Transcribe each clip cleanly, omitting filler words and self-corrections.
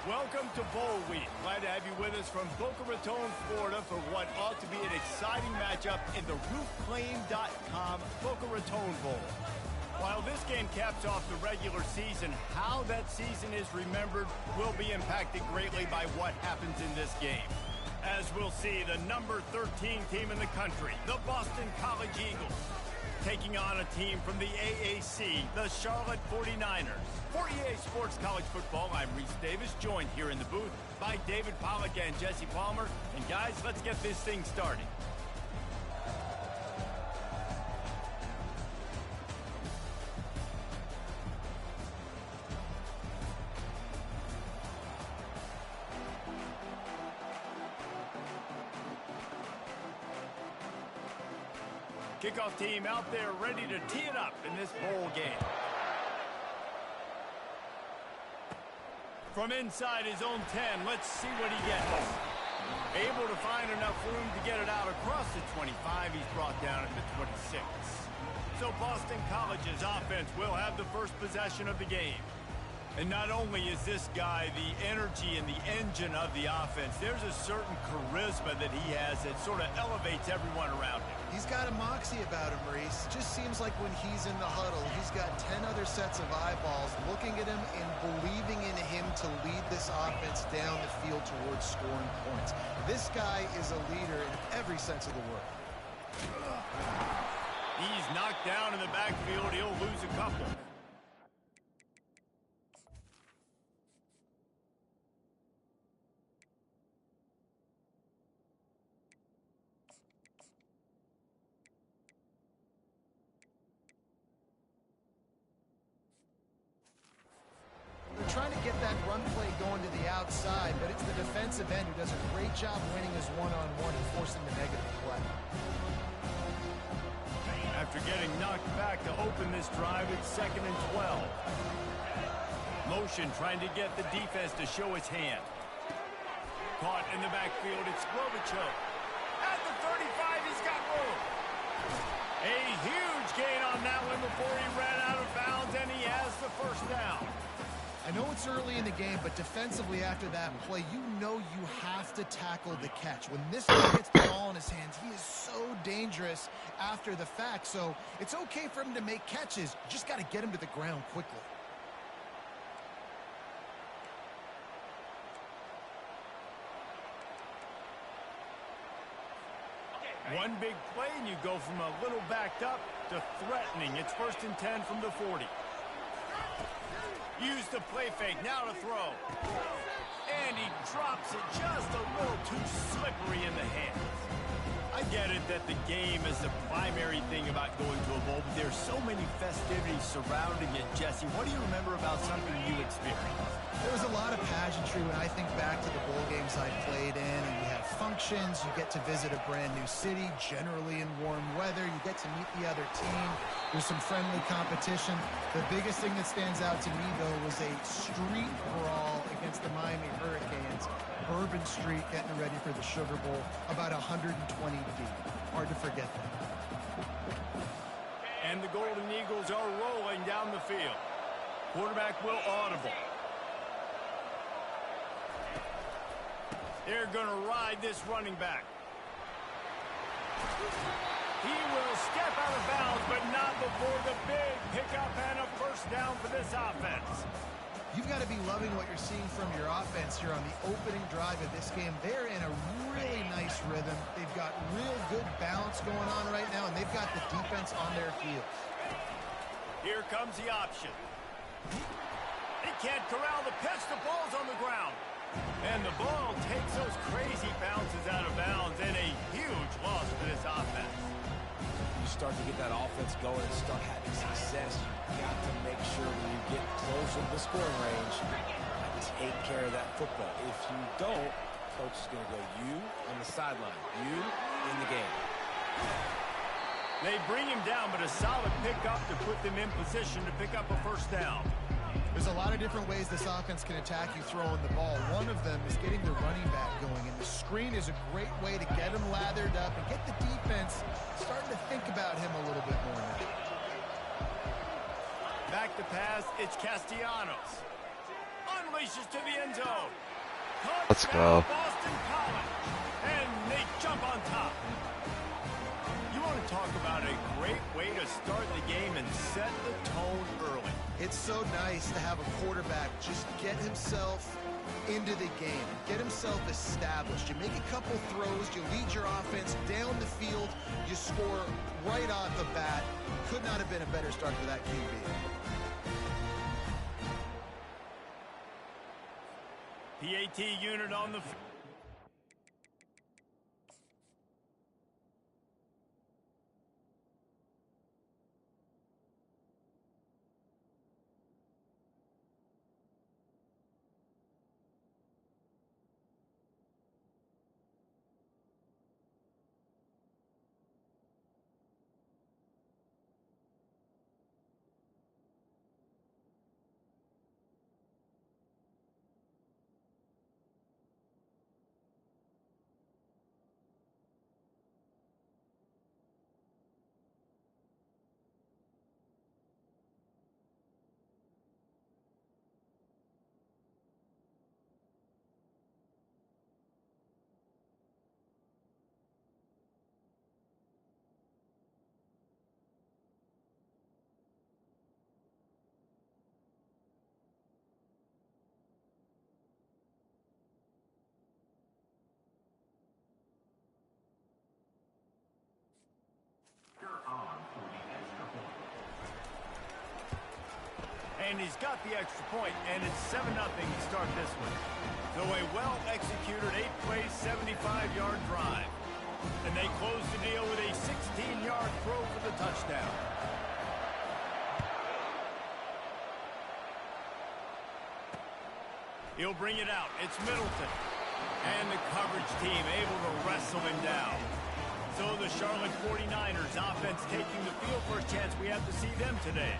Welcome to Bowl Week. Glad to have you with us from Boca Raton, Florida for what ought to be an exciting matchup in the roofclaim.com Boca Raton Bowl. While this game caps off the regular season, how that season is remembered will be impacted greatly by what happens in this game. As we'll see, the number 13 team in the country, the Boston College Eagles, taking on a team from the AAC, the Charlotte 49ers. For EA Sports College Football, I'm Reese Davis, joined here in the booth by David Pollack and Jesse Palmer. And guys, let's get this thing started. Kickoff team out there ready to tee it up in this bowl game. From inside his own 10, let's see what he gets. Able to find enough room to get it out across the 25. He's brought down at the 26. So Boston College's offense will have the first possession of the game. And not only is this guy the energy and the engine of the offense, there's a certain charisma that he has that sort of elevates everyone around him. He's got a moxie about him, Maurice. Just seems like when he's in the huddle, he's got 10 other sets of eyeballs looking at him and believing in him to lead this offense down the field towards scoring points. This guy is a leader in every sense of the word. He's knocked down in the backfield. He'll lose a couple. Trying to get that run play going to the outside, but it's the defensive end who does a great job winning his one-on-one and forcing the negative play. After getting knocked back to open this drive, it's 2nd and 12. Motion trying to get the defense to show his hand. Caught in the backfield, it's Globichuk. At the 35, he's got room. A huge gain on that one before he ran out of bounds, and he has the first down. I know it's early in the game, but defensively after that play, you know you have to tackle the catch. When this guy gets the ball in his hands, he is so dangerous after the fact. So it's okay for him to make catches. You just got to get him to the ground quickly. One big play, and you go from a little backed up to threatening. It's 1st and 10 from the 40. Use the play fake, now to throw. And he drops it just a little too slippery in the hands. I get it that the game is the primary thing about going to a bowl, but there's so many festivities surrounding it. Jesse, what do you remember about something you experienced? There was a lot of pageantry when I think back to the bowl games I played in, and you have functions, you get to visit a brand new city, generally in warm weather, you get to meet the other team, there's some friendly competition. The biggest thing that stands out to me, though, was a street brawl against the Miami Hurricanes. Bourbon Street getting ready for the Sugar Bowl, about 120 deep. Hard to forget that. And the Golden Eagles are rolling down the field. Quarterback will audible. They're going to ride this running back. He will step out of bounds, but not before the big pickup and a first down for this offense. You've got to be loving what you're seeing from your offense here on the opening drive of this game. They're in a really nice rhythm. They've got real good balance going on right now, and they've got the defense on their heels. Here comes the option. They can't corral the pitch. The ball's on the ground. And the ball takes those crazy bounces out of bounds, and a huge loss for this offense. You start to get that offense going and start having success, you got to make sure when you get closer to the scoring range, you take care of that football. If you don't, coach is going to go you on the sideline, you in the game. They bring him down, but a solid pickup to put them in position to pick up a first down. There's a lot of different ways this offense can attack you throwing the ball. One of them is getting the running back going, and the screen is a great way to get him lathered up and get the defense starting to think about him a little bit more now. Back to pass, it's Castellanos. Unleashes to the end zone. Let's go. Boston College. And they jump on top. You want to talk about a great way to start the game and set the tone early. It's so nice to have a quarterback just get himself into the game, get himself established. You make a couple throws, you lead your offense down the field, you score right off the bat. Could not have been a better start for that QB. PAT unit on the field. And he's got the extra point, and it's 7-0 to start this one. So a well-executed 8-play, 75-yard drive. And they close the deal with a 16-yard throw for the touchdown. He'll bring it out. It's Middleton. And the coverage team able to wrestle him down. So the Charlotte 49ers offense taking the field for a chance. We have to see them today.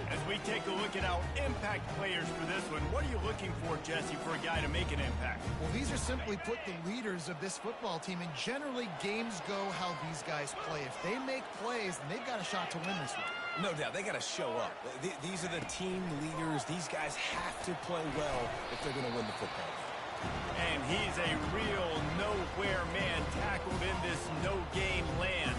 As we take a look at our impact players for this one, what are you looking for, Jesse, for a guy to make an impact? Well, these are simply put the leaders of this football team, and generally games go how these guys play. If they make plays, then they've got a shot to win this one. No doubt, they got to show up. These are the team leaders. These guys have to play well if they're going to win the football game. And he's a real nowhere man tackled in this no-game land.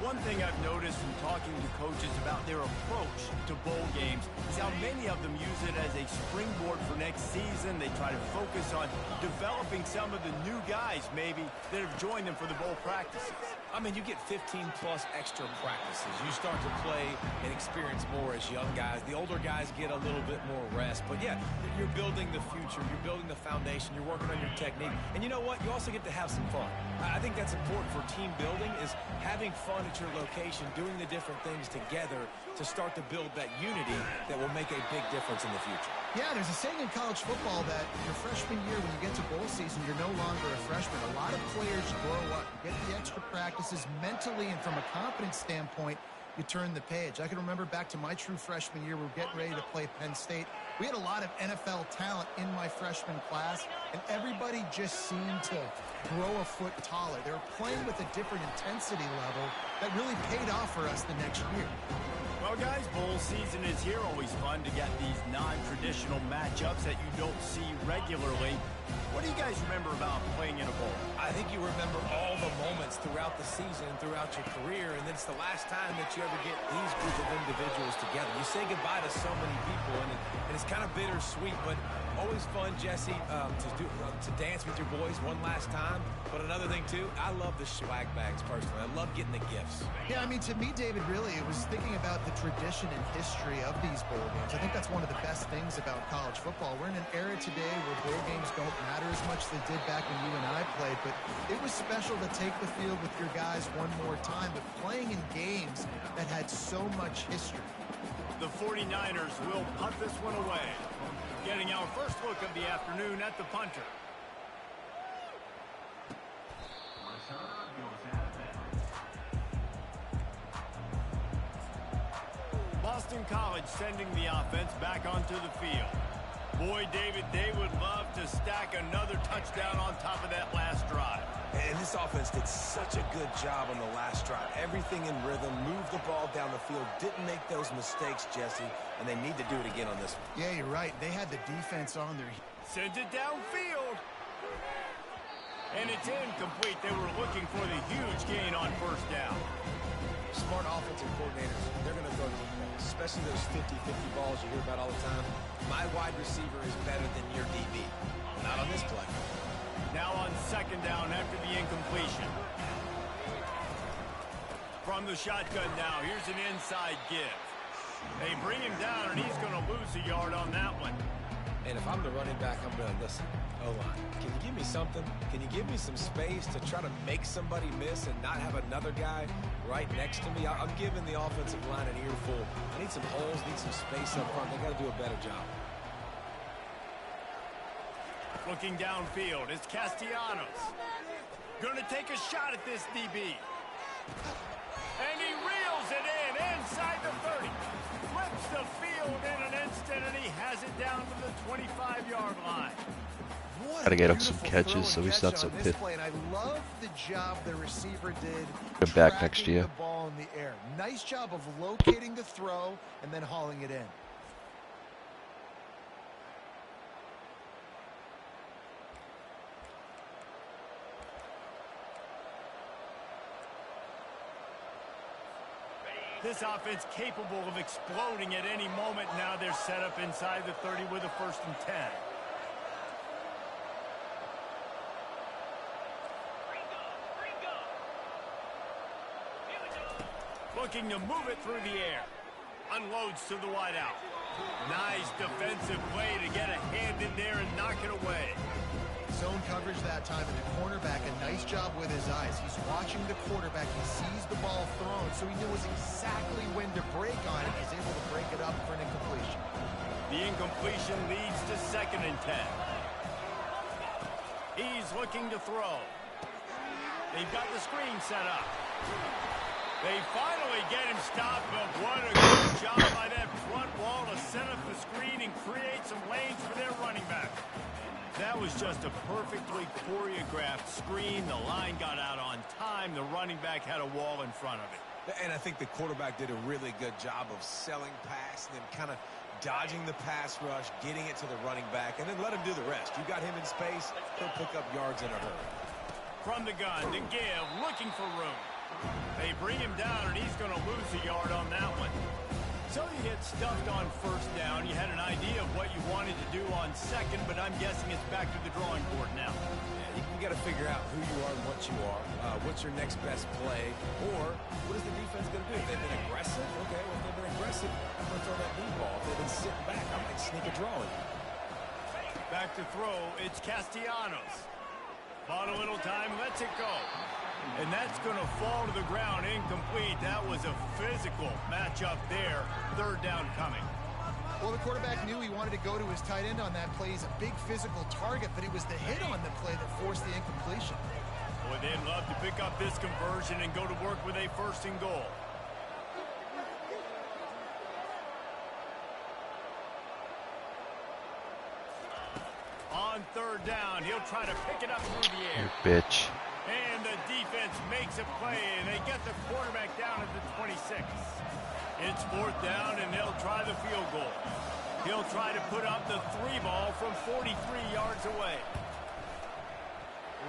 One thing I've noticed from talking to coaches about their approach to bowl games is how many of them use it as a springboard for next season. They try to focus on developing some of the new guys, maybe, that have joined them for the bowl practices. I mean, you get 15-plus extra practices. You start to play and experience more as young guys. The older guys get a little bit more rest. But, yeah, you're building the future. You're building the foundation. You're working on your technique. And you know what? You also get to have some fun. I think that's important for team building is having fun at your location, doing the different things together to start to build that unity that will make a big difference in the future. Yeah, there's a saying in college football that your freshman year, when you get to bowl season, you're no longer a freshman. A lot of players grow up, you get the extra practices mentally, and from a confidence standpoint, you turn the page. I can remember back to my true freshman year, we were getting ready to play Penn State. We had a lot of NFL talent in my freshman class, and everybody just seemed to grow a foot taller. They were playing with a different intensity level that really paid off for us the next year. Well, guys, bowl season is here. Always fun to get these non-traditional matchups that you don't see regularly. What do you guys remember about playing in a bowl? I think you remember all the moments throughout the season, throughout your career, and it's the last time that you ever get these group of individuals together. You say goodbye to so many people, and it's kind of bittersweet, but always fun, Jesse, to dance with your boys one last time. But another thing, too, I love the swag bags, personally. I love getting the gifts. Yeah, I mean, to me, David, really, it was thinking about the tradition and history of these bowl games. I think that's one of the best things about college football. We're in an era today where bowl games don't matter as much as they did back when you and I played, but it was special to take the field with your guys one more time, but playing in games that had so much history. The 49ers will punt this one away. Getting our first look of the afternoon at the punter. Boston College sending the offense back onto the field. Boy, David, they would love to stack another touchdown on top of that last drive. And this offense did such a good job on the last drive. Everything in rhythm, moved the ball down the field, didn't make those mistakes, Jesse, and they need to do it again on this one. Yeah, you're right. They had the defense on their... Sends it downfield. And it's incomplete. They were looking for the huge gain on first down. Smart offensive coordinators, they're going to throw the balls, especially those 50-50 balls you hear about all the time. My wide receiver is better than your DB. Not on this play. Now on second down after the incompletion. From the shotgun now, here's an inside give. They bring him down, and he's going to lose a yard on that one. And if I'm the running back, I'm going to listen. O-line, can you give me something? Can you give me some space to try to make somebody miss and not have another guy right next to me? I'm giving the offensive line an earful. I need some holes, need some space up front. They got to do a better job. Looking downfield, it's Castellanos. Gonna take a shot at this DB. And he reels it in inside the 30. Flips the field in an instant, and he has it down to the 25-yard line. Gotta get up some catches so he's not so pissed. And I love the job the receiver did. Come back next year. The ball in the air. Nice job of locating the throw and then hauling it in. This offense capable of exploding at any moment. Now they're set up inside the 30 with a 1st and 10. Looking to move it through the air. Unloads to the wideout. Nice defensive play to get a hand in there and knock it away. Zone coverage that time, and the cornerback, a nice job with his eyes. He's watching the quarterback. He sees the ball thrown, so he knows exactly when to break on it. He's able to break it up for an incompletion. The incompletion leads to 2nd and 10. He's looking to throw. They've got the screen set up. They finally get him stopped, but what a good job by that front wall to set up the screen and create some lanes for their running back. That was just a perfectly choreographed screen. The line got out on time. The running back had a wall in front of it. And I think the quarterback did a really good job of selling past and then kind of dodging the pass rush, getting it to the running back, and then let him do the rest. You got him in space, he'll pick up yards in a hurry. From the gun to give, looking for room. They bring him down, and he's going to lose a yard on that one. So you get stuffed on first down. You had an idea of what you wanted to do on second, but I'm guessing it's back to the drawing board now. Yeah, you got to figure out who you are and what you are. What's your next best play? Or what is the defense going to do? If they've been aggressive, okay, well, if they've been aggressive, I'm going to throw that deep ball. If they've been sitting back, I might sneak a draw in. Back to throw, it's Castellanos. Bought a little time, lets it go. And that's going to fall to the ground incomplete. That was a physical matchup there. 3rd down coming. Well, the quarterback knew he wanted to go to his tight end on that play. He's a big physical target, but it was the hit on the play that forced the incompletion. Boy, they'd love to pick up this conversion and go to work with a 1st and goal. On 3rd down, he'll try to pick it up through the air. You bitch. And the defense makes a play, and they get the quarterback down at the 26. It's 4th down, and they'll try the field goal. He'll try to put up the 3 ball from 43 yards away.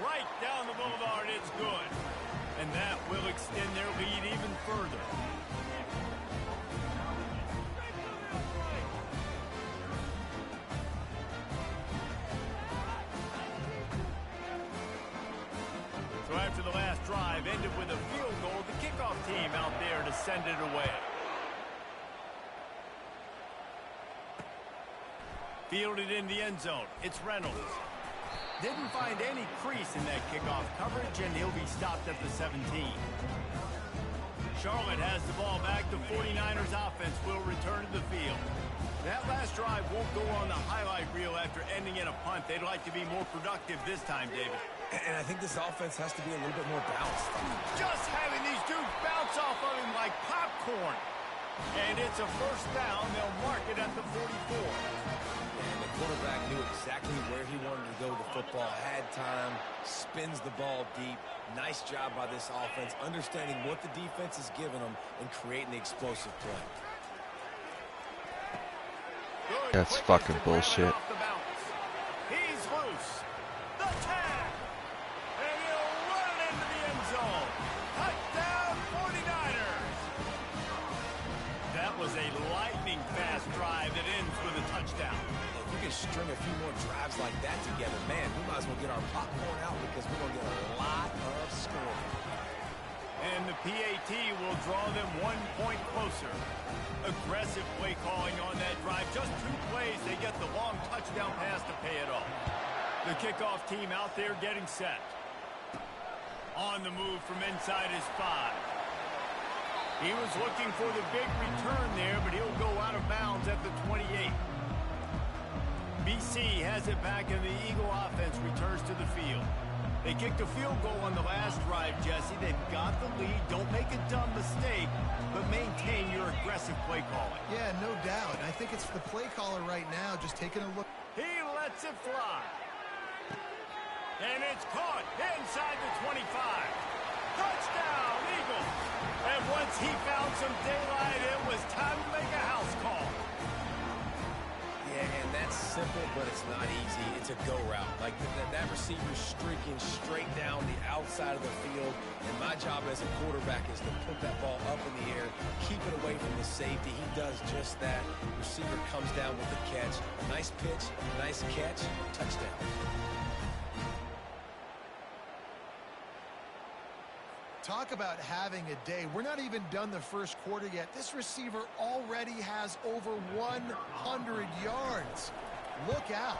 Right down the boulevard, it's good. And that will extend their lead even further. So after the last drive ended with a field goal, the kickoff team out there to send it away. Fielded in the end zone. It's Reynolds. Didn't find any crease in that kickoff coverage, and he'll be stopped at the 17. Charlotte has the ball back. The 49ers offense will return to the field. That last drive won't go on the highlight reel after ending in a punt. They'd like to be more productive this time, David. And I think this offense has to be a little bit more balanced. Just having these dudes bounce off of him like popcorn. And it's a 1st down. They'll mark it at the 44. And the quarterback Knew exactly where he wanted to go with the football, had time, spins the ball deep. Nice job by this offense, understanding what the defense is giving them and creating the explosive play. That's fucking bullshit. He's loose. The tag. And he'll run it into the end zone. Touchdown 49ers. That was a lightning fast drive that ends with a touchdown. If we can string a few more drives like that together, man, we might as well get our popcorn out because we're going to get a lot of scoring. And the PAT will draw them 1 point closer. Aggressive play calling on that drive. Just 2 plays, they get the long touchdown pass to pay it off. The kickoff team out there getting set. On the move from inside his 5. He was looking for the big return there, but he'll go out of bounds at the 28. BC has it back, and the Eagle offense returns to the field. They kicked a field goal on the last drive, Jesse. They've got the lead. Don't make a dumb mistake, but maintain your aggressive play calling. Yeah, no doubt. I think it's the play caller right now just taking a look. He lets it fly. And it's caught inside the 25. Touchdown, Eagles. And once he found some daylight, it was time to make a house call. Yeah, and that's simple, but it's not easy. It's a go route. Like that receiver's streaking straight down the outside of the field, and my job as a quarterback is to put that ball up in the air, keep it away from the safety. He does just that. Receiver comes down with the catch. Nice pitch, nice catch, touchdown. Talk about having a day. We're not even done the first quarter yet. This receiver already has over 100 yards. Look out.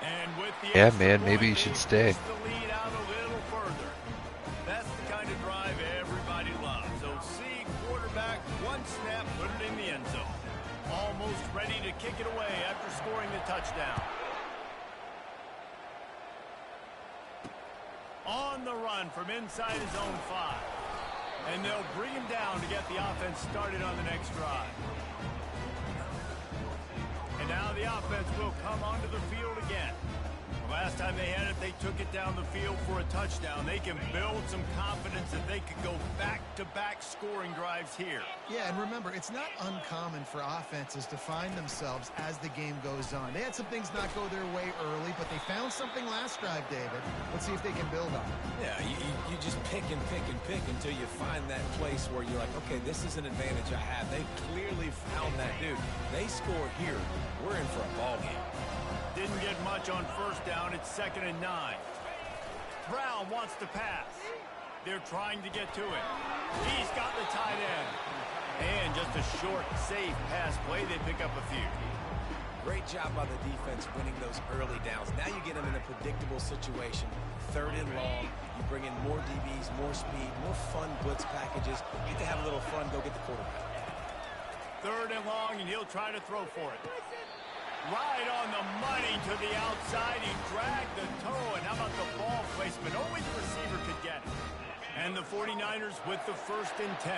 And with the Yeah, man, maybe you should stay. The lead out a little further. That's the kind of drive everybody loves. OC quarterback, 1 snap, put it in the end zone. Almost ready to kick it away after scoring the touchdown. On the run from inside his own 5. And they'll bring him down to get the offense started on the next drive. And now the offense will come onto the field again. Last time they had it, they took it down the field for a touchdown. They can build some confidence that they could go back-to-back scoring drives here. Yeah, and remember, it's not uncommon for offenses to find themselves as the game goes on. They had some things not go their way early, but they found something last drive, David. Let's see if they can build on it. Yeah, you just pick and pick and pick until you find that place where you're like, okay, this is an advantage I have. They clearly found that dude. They score here. We're in for a ball game. Didn't get much on first down. It's 2nd and 9. Brown wants to pass. They're trying to get to it. He's got the tight end. And just a short, safe pass play. They pick up a few. Great job by the defense winning those early downs. Now you get them in a predictable situation. 3rd and long. You bring in more DBs, more speed, more fun blitz packages. You get to have a little fun. Go get the quarterback. 3rd and long, and he'll try to throw for it. Right on the money to the outside. He dragged the toe. And how about the ball placement? Only the receiver could get it. And the 49ers with the 1st and 10.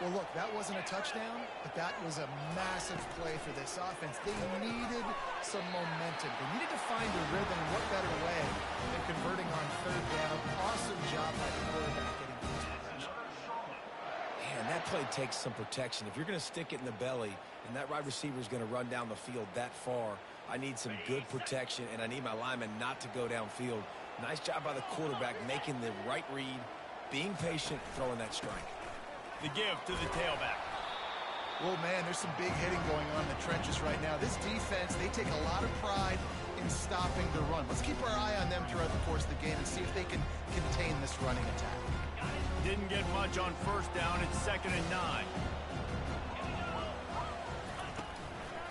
Well, look, that wasn't a touchdown, but that was a massive play for this offense. They needed some momentum. They needed to find a rhythm. What better way than converting on 3rd down? Awesome job by the quarterback getting his protection. Man, that play takes some protection. If you're going to stick it in the belly and that wide receiver is going to run down the field that far, I need some good protection, and I need my lineman not to go downfield. Nice job by the quarterback making the right read, being patient, throwing that strike. The give to the tailback. Well, man, there's some big hitting going on in the trenches right now. This defense, they take a lot of pride in stopping the run. Let's keep our eye on them throughout the course of the game and see if they can contain this running attack. Didn't get much on first down. It's 2nd and 9.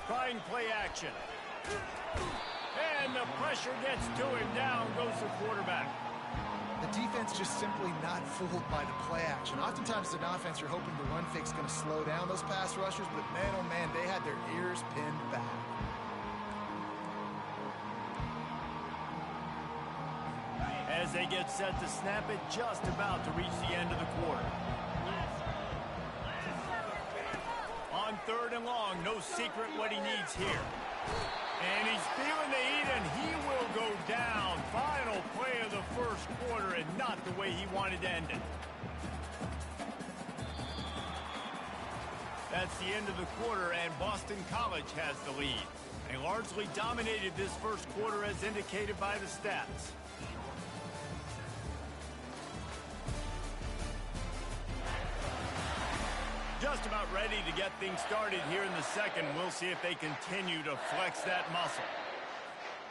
Trying play action. And the pressure gets to him. Down goes the quarterback. The defense just simply not fooled by the play action. Oftentimes, as an offense, you're hoping the run fake's going to slow down those pass rushers, but man, oh man, they had their ears pinned back. As they get set to snap it, just about to reach the end of the quarter. On 3rd and long, no secret what he needs here. And he's fielded the way he wanted to end it. That's the end of the quarter, and Boston College has the lead. They largely dominated this first quarter as indicated by the stats. Just about ready to get things started here in the second. We'll see if they continue to flex that muscle.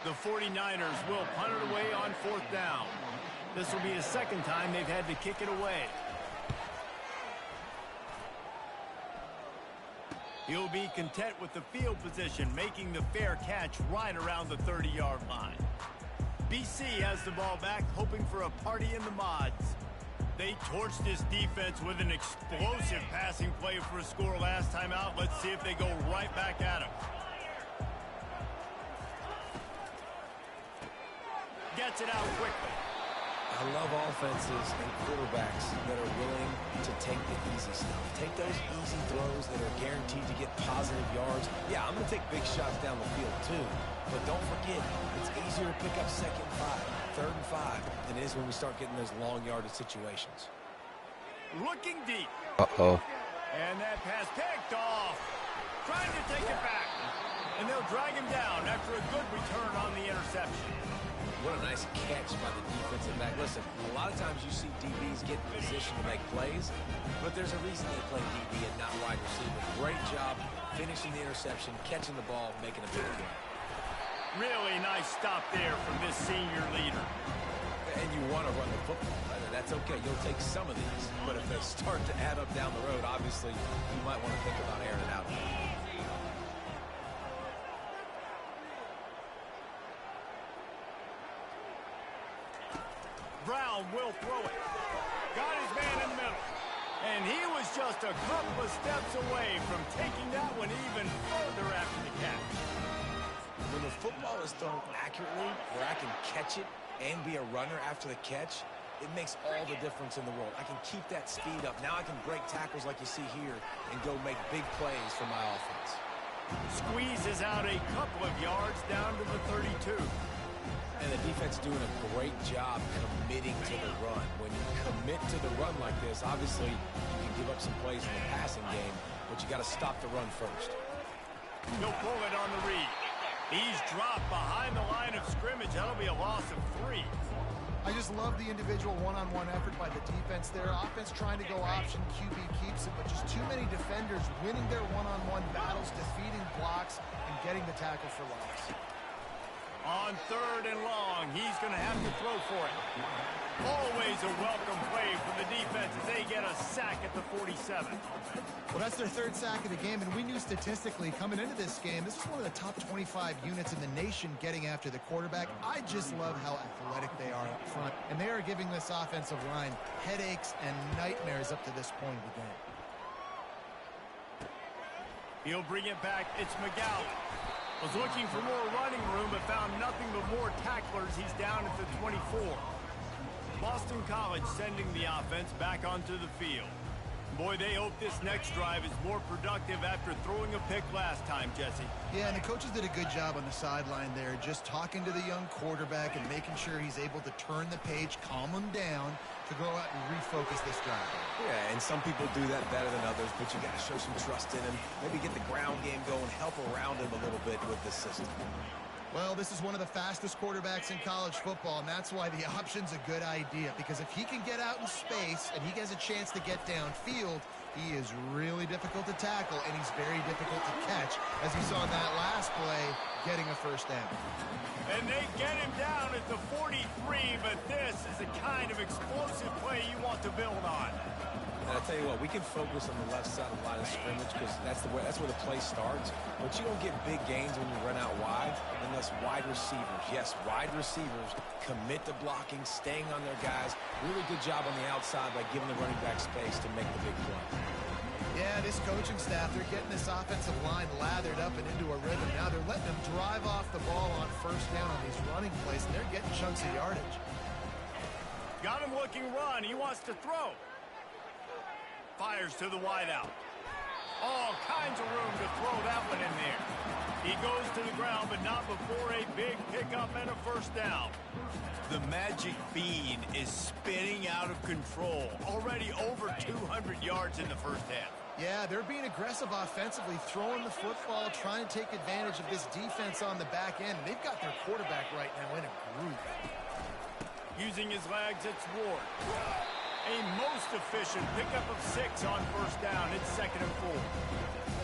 The 49ers will punt it away on 4th down. This will be the second time they've had to kick it away. He'll be content with the field position, making the fair catch right around the 30-yard line. BC has the ball back, hoping for a party in the mods. They torched this defense with an explosive passing play for a score last time out. Let's see if they go right back at him. Gets it out quickly. I love offenses and quarterbacks that are willing to take the easy stuff. Take those easy throws that are guaranteed to get positive yards. Yeah, I'm going to take big shots down the field too. But don't forget, it's easier to pick up 2nd and 5, 3rd and 5 than it is when we start getting those long yardage situations. Looking deep. Uh-oh. And that pass picked off. Trying to take it back. And they'll drag him down after a good return on the interception. What a nice catch by the defensive back. Listen, a lot of times you see DBs get in position to make plays, but there's a reason they play DB and not wide receiver. Great job finishing the interception, catching the ball, making a big play. Really nice stop there from this senior leader. And you want to run the football. That's okay. You'll take some of these, but if they start to add up down the road, obviously you might want to think about airing it out. Brown will throw it. Got his man in the middle. And he was just a couple of steps away from taking that one even further after the catch. When the football is thrown accurately, where I can catch it and be a runner after the catch, it makes all the difference in the world. I can keep that speed up. Now I can break tackles like you see here and go make big plays for my offense. Squeezes out a couple of yards down to the 32. And the defense doing a great job committing to the run. When you commit to the run like this, obviously you can give up some plays in the passing game, but you got to stop the run first. He'll pull it on the read. He's dropped behind the line of scrimmage. That'll be a loss of 3. I just love the individual one-on-one effort by the defense there. Offense trying to go option, QB keeps it, but just too many defenders winning their one-on-one battles, defeating blocks, and getting the tackle for loss. On 3rd and long, he's going to have to throw for it. Always a welcome play for the defense as they get a sack at the 47. Well, that's their 3rd sack of the game, and we knew statistically coming into this game, this is one of the top 25 units in the nation getting after the quarterback. I just love how athletic they are up front, and they are giving this offensive line headaches and nightmares up to this point of the game. He'll bring it back. It's McGowan. Was looking for more running room, but found nothing but more tacklers. He's down at the 24. Boston College sending the offense back onto the field. Boy, they hope this next drive is more productive after throwing a pick last time, Jesse. Yeah, and the coaches did a good job on the sideline there, just talking to the young quarterback and making sure he's able to turn the page, calm him down, to go out and refocus this drive. Yeah, and some people do that better than others, but you got to show some trust in him. Maybe get the ground game going, help around him a little bit with this system. Well, this is one of the fastest quarterbacks in college football, and that's why the option's a good idea, because if he can get out in space and he has a chance to get downfield, he is really difficult to tackle, and he's very difficult to catch, as you saw in that last play, getting a 1st down. And they get him down at the 43, but this is the kind of explosive play you want to build on. And I'll tell you what, we can focus on the left side of the line of scrimmage because that's where the play starts. But you don't get big gains when you run out wide unless wide receivers, yes, wide receivers, commit to blocking, staying on their guys. Really good job on the outside by giving the running back space to make the big play. Yeah, this coaching staff, they're getting this offensive line lathered up and into a rhythm. Now they're letting them drive off the ball on 1st down on these running plays, and they're getting chunks of yardage. Got him looking run. He wants to throw. Fires to the wideout. All kinds of room to throw that one in there. He goes to the ground, but not before a big pickup and a first down. The magic bean is spinning out of control. Already over 200 yards in the first half. Yeah, they're being aggressive offensively, throwing the football, trying to take advantage of this defense on the back end. They've got their quarterback right now in a groove. Using his legs, it's Ward. A most efficient pickup of 6 on first down. It's 2nd and 4.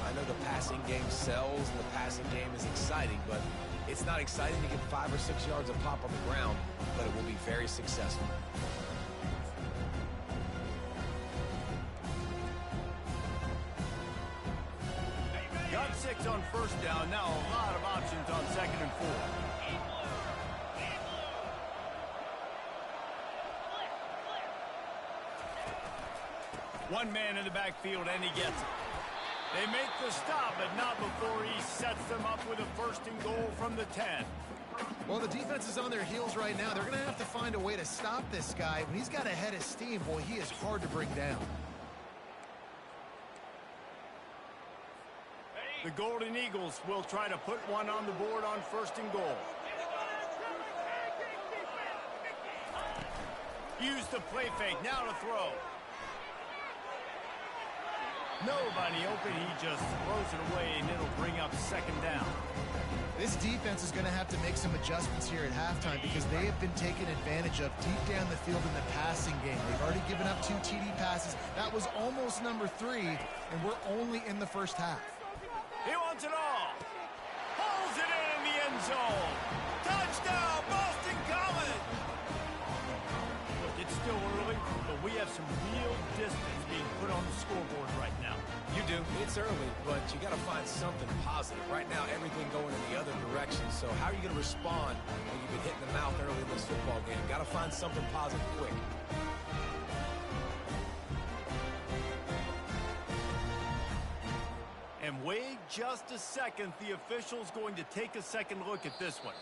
I know the passing game sells and the passing game is exciting, but it's not exciting to get 5 or 6 yards of pop on the ground, but it will be very successful. Got 6 on first down. Now a lot of options on 2nd and 4. One man in the backfield, and he gets it. They make the stop, but not before he sets them up with a 1st and goal from the 10. Well, the defense is on their heels right now. They're going to have to find a way to stop this guy. When he's got a head of steam, boy, he is hard to bring down. The Golden Eagles will try to put one on the board on 1st and goal. Use the play fake, now to throw. Nobody open, he just throws it away, and it'll bring up 2nd down. This defense is going to have to make some adjustments here at halftime because they have been taken advantage of deep down the field in the passing game. They've already given up 2 TD passes. That was almost number 3, and we're only in the first half. He wants it all. Pulls it in the end zone. Touchdown, Boston College. Look, it's still early, but we have some real distance being put on the scoreboard right now. You do. It's early, but you got to find something positive. Right now, everything going in the other direction. So how are you going to respond when you've been hitting the mouth early in this football game? Got to find something positive quick. And wait just a second. The official's going to take a second look at this one.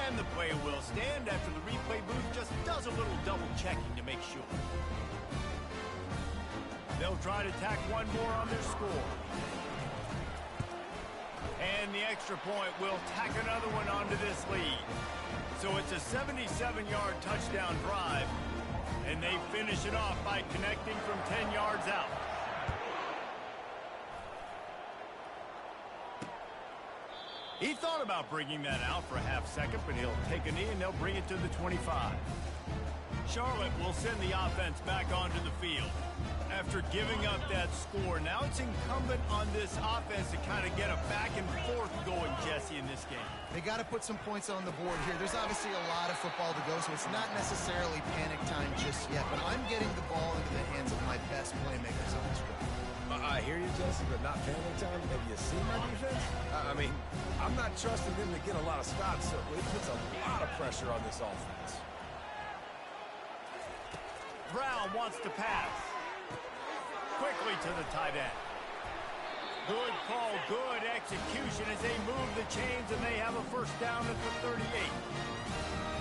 And the play will stand after the replay booth just does a little double checking to make sure. They'll try to tack one more on their score. And the extra point will tack another one onto this lead. So it's a 77-yard touchdown drive. And they finish it off by connecting from 10 yards out. He thought about bringing that out for a half second, but he'll take a knee and they'll bring it to the 25. Charlotte will send the offense back onto the field. After giving up that score, now it's incumbent on this offense to kind of get a back and forth going, Jesse, in this game. They got to put some points on the board here. There's obviously a lot of football to go, so it's not necessarily panic time just yet, but I'm getting the ball into the hands of my best playmakers on this drive. I hear you, Jesse, but not panic time. Have you seen my defense? I mean, I'm not trusting them to get a lot of stops, so it puts a lot of pressure on this offense. Brown wants to pass. Quickly to the tight end. Good call, good execution as they move the chains, and they have a first down at the 38.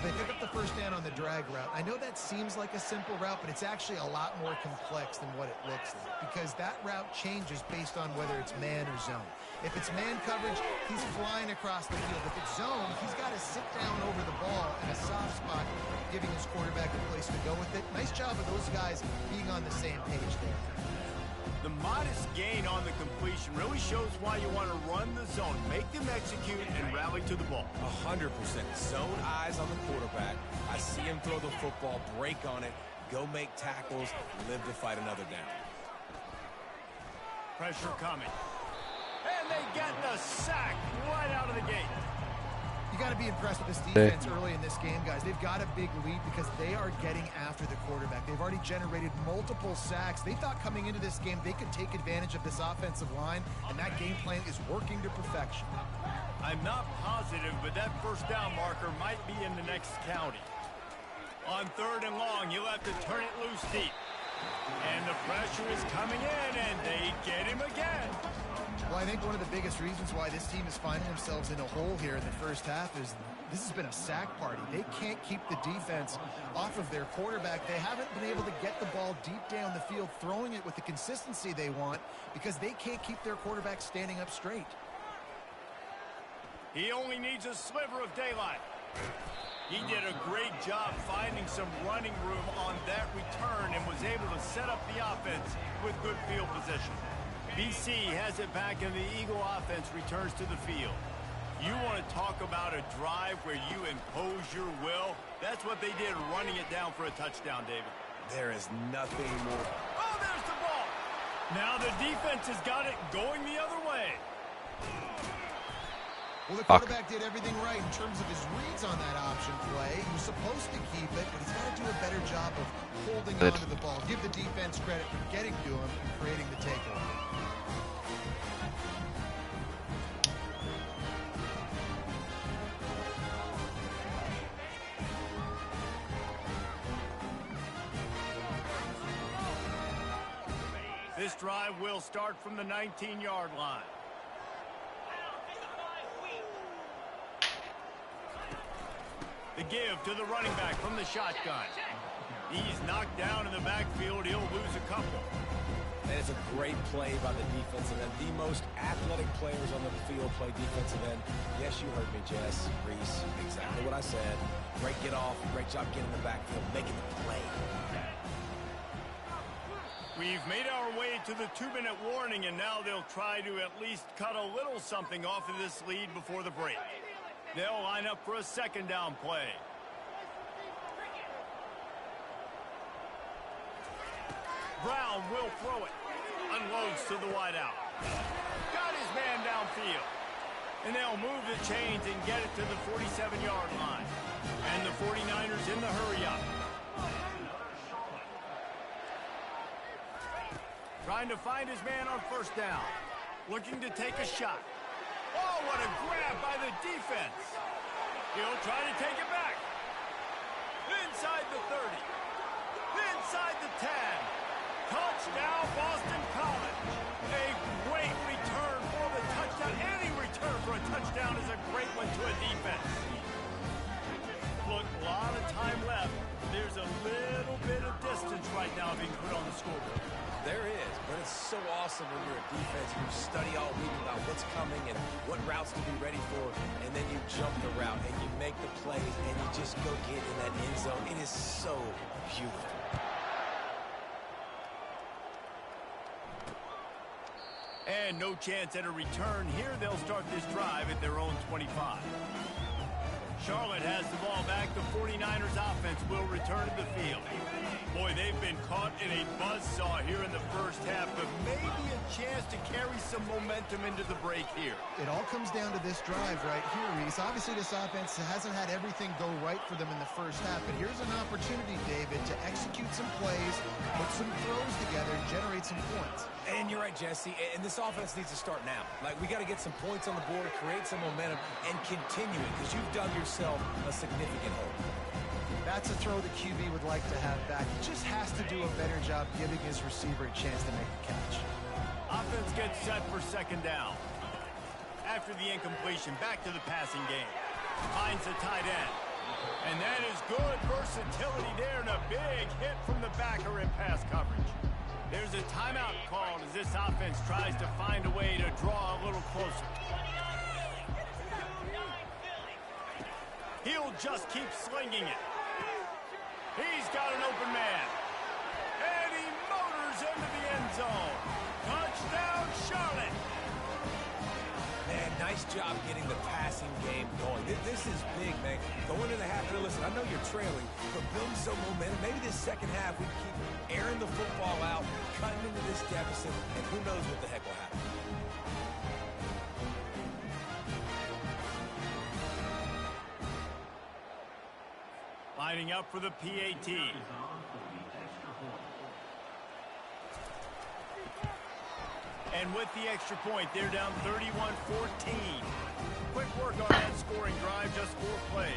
They pick up the first down on the drag route. I know that seems like a simple route, but it's actually a lot more complex than what it looks like because that route changes based on whether it's man or zone. If it's man coverage, he's flying across the field. If it's zone, he's got to sit down over the ball in a soft spot, giving his quarterback a place to go with it. Nice job of those guys being on the same page there. The modest gain on the completion really shows why you want to run the zone, make them execute, and rally to the ball. 100%. Zone eyes on the quarterback. I see him throw the football, break on it, go make tackles, live to fight another down. Pressure coming. And they get the sack right out of the gate. You got to be impressed with this defense early in this game, guys. They've got a big lead because they are getting after the quarterback. They've already generated multiple sacks. They thought coming into this game they could take advantage of this offensive line, and that game plan is working to perfection. I'm not positive, but that first down marker might be in the next county. On 3rd and long, you'll have to turn it loose deep. And the pressure is coming in, and they get him again. Well, I think one of the biggest reasons why this team is finding themselves in a hole here in the first half is this has been a sack party. They can't keep the defense off of their quarterback. They haven't been able to get the ball deep down the field, throwing it with the consistency they want because they can't keep their quarterback standing up straight. He only needs a sliver of daylight. He did a great job finding some running room on that return and was able to set up the offense with good field position. BC has it back, and the Eagle offense returns to the field. You want to talk about a drive where you impose your will? That's what they did, running it down for a touchdown, David. There is nothing more. Oh, there's the ball. Now the defense has got it going the other way. Well, the quarterback did everything right in terms of his reads on that option play. He was supposed to keep it, but he's got to do a better job of holding on to the ball. Give the defense credit for getting to him and creating the takeaway. This drive will start from the 19-yard line. The give to the running back from the shotgun. He's knocked down in the backfield. He'll lose a couple. That is a great play by the defensive end. The most athletic players on the field play defensive end. Yes, you heard me, Jess, Reese. Exactly what I said. Great get off. Great job getting in the backfield, making the play. We've made our way to the 2-minute warning, and now they'll try to at least cut a little something off of this lead before the break. They'll line up for a second down play. Brown will throw it. Unloads to the wideout. Got his man downfield. And they'll move the chains and get it to the 47-yard line. And the 49ers in the hurry-up. Trying to find his man on first down. Looking to take a shot. Oh, what a grab by the defense. He'll try to take it back. Inside the 30. Inside the 10. Touchdown, Boston College. A great return for the touchdown. Any return for a touchdown is a great one to a defense. Look, a lot of time left. There's a little bit of distance right now being put on the scoreboard. There is, but it's so awesome when you're a defense and you study all week about what's coming and what routes to be ready for, and then you jump the route and you make the plays and you just go get in that end zone. It is so beautiful. And no chance at a return here. They'll start this drive at their own 25. Charlotte has the ball back. The 49ers offense will return to the field. Boy, they've been caught in a buzzsaw here in the first half, but maybe a chance to carry some momentum into the break here. It all comes down to this drive right here, Reese. Obviously, this offense hasn't had everything go right for them in the first half, but here's an opportunity, David, to execute some plays, put some throws together, and generate some points. And you're right, Jesse, and this offense needs to start now. Like, we got to get some points on the board, create some momentum, and continue it, because you've dug yourself a significant hole. That's a throw the QB would like to have back. He just has to do a better job giving his receiver a chance to make the catch. Offense gets set for second down. After the incompletion, back to the passing game. Finds a tight end. And that is good versatility there, and a big hit from the backer in pass coverage. There's a timeout called as this offense tries to find a way to draw a little closer. He'll just keep slinging it. He's got an open man. And he motors into the end zone. Touchdown, Charlotte. Man, nice job getting the passing game going. This is big, man. Going into the half, listen, I know you're trailing, but building some momentum. Maybe this second half we keep airing the football out, cutting into this deficit, and who knows what the heck will happen. Lining up for the PAT. And with the extra point, they're down 31-14. Quick work on that scoring drive, just 4 plays.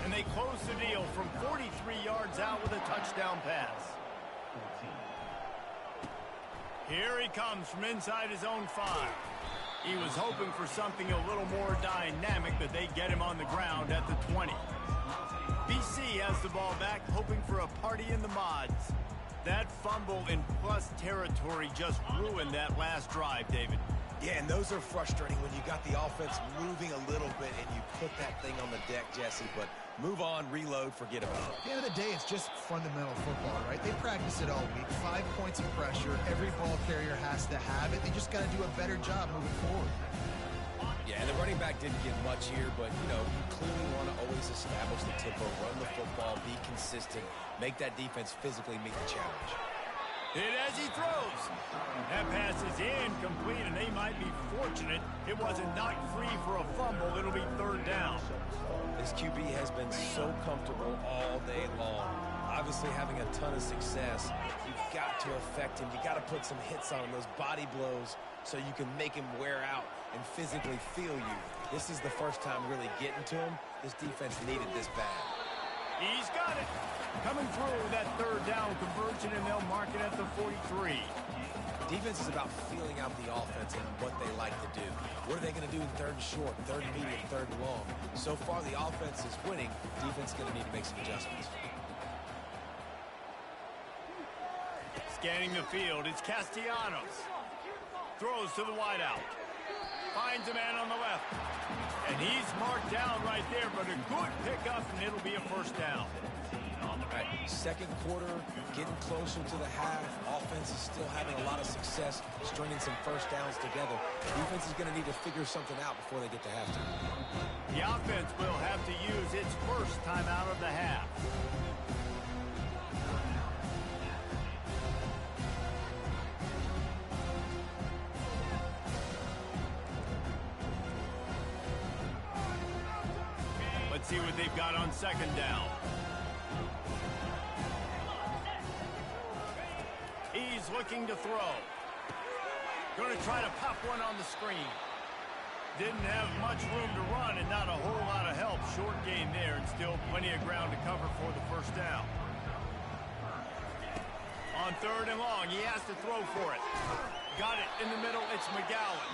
And they close the deal from 43 yards out with a touchdown pass. Here he comes from inside his own 5. He was hoping for something a little more dynamic, but they get him on the ground at the 20. BC has the ball back, hoping for a party in the mods. That fumble in plus territory just ruined that last drive, David. Yeah, and those are frustrating when you got the offense moving a little bit and you put that thing on the deck, Jesse. But move on, reload, forget about it. At the end of the day, it's just fundamental football, right? They practice it all week. 5 points of pressure. Every ball carrier has to have it. They just got to do a better job moving forward. Yeah, and the running back didn't get much here, but, you know, you clearly want to always establish the tempo, run the football, be consistent, make that defense physically meet the challenge. Hit as he throws. That pass is incomplete, and they might be fortunate it wasn't knocked free for a fumble. It'll be 3rd down. This QB has been so comfortable all day long. Obviously having a ton of success. You've got to affect him. You got to put some hits on him, those body blows, so you can make him wear out and physically feel you. This is the first time really getting to him. This defense needed this bad. He's got it. Coming through that 3rd down conversion, and they'll mark it at the 43. Defense is about feeling out the offense and what they like to do. What are they going to do in 3rd and short, 3rd and medium, 3rd and long? So far, the offense is winning. Defense is going to need to make some adjustments. Scanning the field, it's Castellanos. Throws to the wideout. Finds a man on the left. And he's marked down right there, but a good pickup, and it'll be a 1st down. All right, 2nd quarter, getting closer to the half. Offense is still having a lot of success, stringing some 1st downs together. Defense is going to need to figure something out before they get to halftime. The offense will have to use its 1st timeout of the half. Let's see what they've got on 2nd down. He's looking to throw. Going to try to pop one on the screen. Didn't have much room to run and not a whole lot of help. Short gain there, and still plenty of ground to cover for the 1st down. On 3rd and long, he has to throw for it. Got it in the middle, it's McGowan.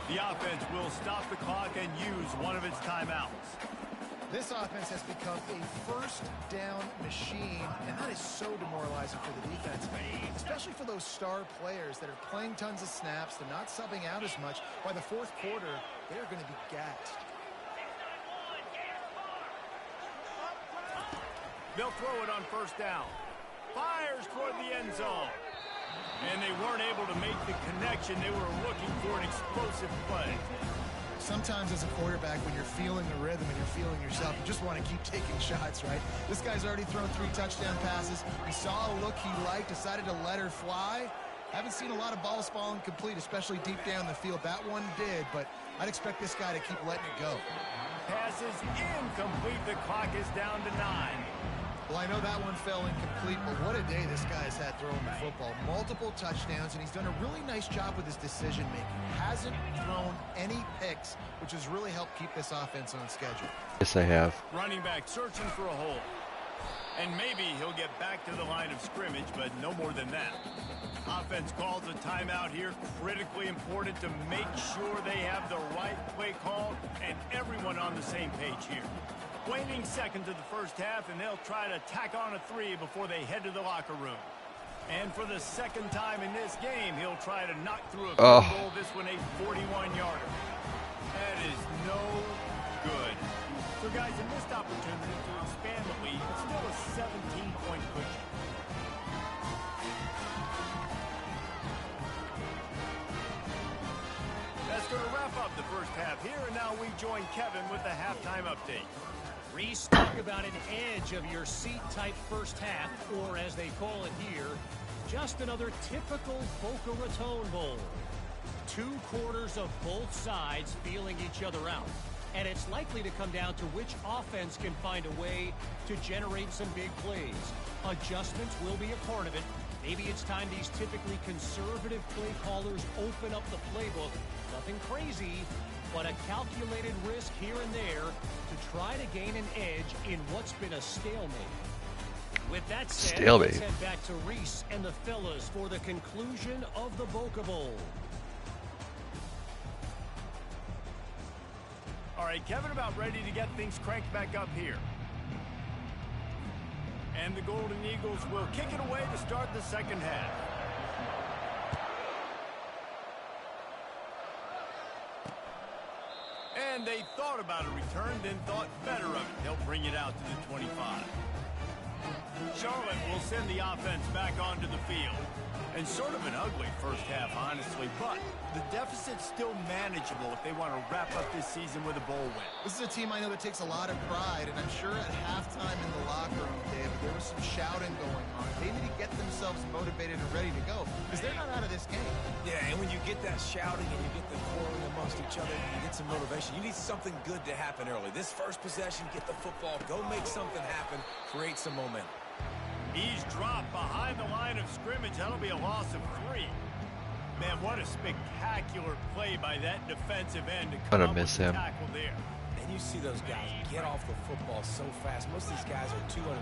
The offense will stop the clock and use one of its timeouts. This offense has become a 1st down machine, and that is so demoralizing for the defense, especially for those star players that are playing tons of snaps. They're not subbing out as much. By the 4th quarter, they're going to be gassed. They'll throw it on 1st down. Fires toward the end zone. And they weren't able to make the connection. They were looking for an explosive play. Sometimes as a quarterback, when you're feeling the rhythm and you're feeling yourself, you just want to keep taking shots, right? This guy's already thrown 3 touchdown passes. He saw a look he liked, decided to let her fly. Haven't seen a lot of balls falling complete, especially deep down the field. That one did, but I'd expect this guy to keep letting it go. Pass is incomplete. The clock is down to 9. Well, I know that one fell incomplete, but what a day this guy's had throwing the football. Multiple touchdowns, and he's done a really nice job with his decision-making. Hasn't thrown any picks, which has really helped keep this offense on schedule. Yes, I have. Running back searching for a hole. And maybe he'll get back to the line of scrimmage, but no more than that. Offense calls a timeout here. Critically important to make sure they have the right play call and everyone on the same page here. Waning seconds of the 1st half, and they'll try to tack on a 3 before they head to the locker room. And for the 2nd time in this game, he'll try to knock through a field goal. This one a 41-yarder. That is no good. So, guys, a missed opportunity to expand the lead, but still a 17-point cushion. That's going to wrap up the 1st half here, and now we join Kevin with the halftime update. Reese, talk about an edge of your seat-type 1st half, or as they call it here, just another typical Boca Raton Bowl. 2 quarters of both sides feeling each other out, and it's likely to come down to which offense can find a way to generate some big plays. Adjustments will be a part of it. Maybe it's time these typically conservative play callers open up the playbook. Nothing crazy, but a calculated risk here and there to try to gain an edge in what's been a stalemate. With that said, let's head back to Reese and the fellas for the conclusion of the Boca Bowl. right, Kevin, about ready to get things cranked back up here. And the Golden Eagles will kick it away to start the second half. And they thought about a return, then thought better of it. They'll bring it out to the 25. Charlotte will send the offense back onto the field. And sort of an ugly first half, honestly, but the deficit's still manageable if they want to wrap up this season with a bowl win. This is a team I know that takes a lot of pride, and I'm sure at halftime in the locker room, David, there was some shouting going on. They need to get themselves motivated and ready to go, because they're not out of this game. Yeah, and when you get that shouting and you get the quarreling amongst each other, you get some motivation. You need something good to happen early. This first possession, get the football, go make something happen, create some momentum. He's dropped behind the line of scrimmage. That'll be a loss of 3. Man, what a spectacular play by that defensive end to come up with the tackle there. And you see those guys get off the football so fast. Most of these guys are 250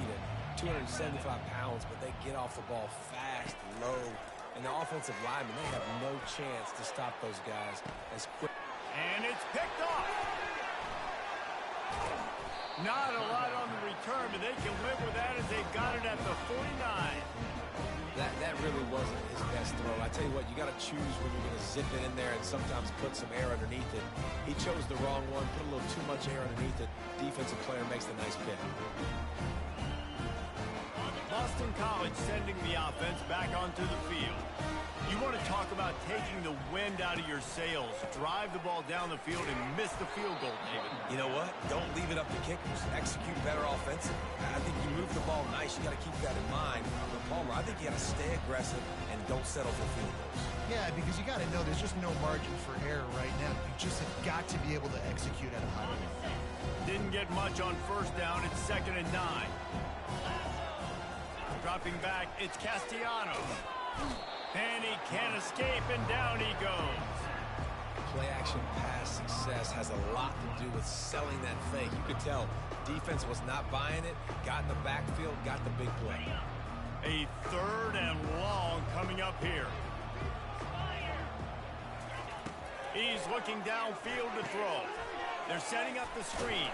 to 275 pounds, but they get off the ball fast, low. And the offensive linemen, they have no chance to stop those guys as quick. And it's picked off. Not a lot on the return, but they can live with that as they got it at the 49. That really wasn't his best throw. I tell you what, you got to choose when you're going to zip it in there and sometimes put some air underneath it. He chose the wrong one, put a little too much air underneath it. Defensive player makes the nice pick. Boston College sending the offense back onto the field. You want to talk about taking the wind out of your sails. Drive the ball down the field and miss the field goal, David. You know what? Don't leave it up to kickers. Execute better offensively. I think you move the ball nice. You got to keep that in mind. But Palmer, I think you got to stay aggressive and don't settle for field goals. Yeah, because you got to know there's just no margin for error right now. You just have got to be able to execute at a high level. Didn't get much on first down. It's 2nd and 9. Dropping back, it's Castellanos. And he can't escape, and down he goes. Play-action pass success has a lot to do with selling that fake. You could tell defense was not buying it, got in the backfield, got the big play. A 3rd and long coming up here. He's looking downfield to throw. They're setting up the screen.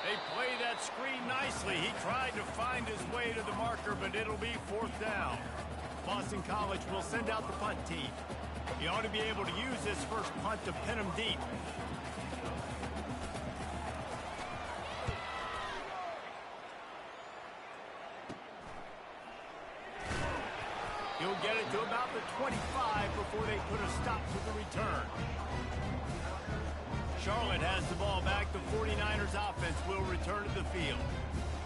They play that screen nicely. He tried to find his way to the marker, but it'll be 4th down. Boston College will send out the punt team. He ought to be able to use this first punt to pin him deep. He'll get it to about the 25 before they put a stop to the return. Charlotte has the ball back. The 49ers offense will return to the field.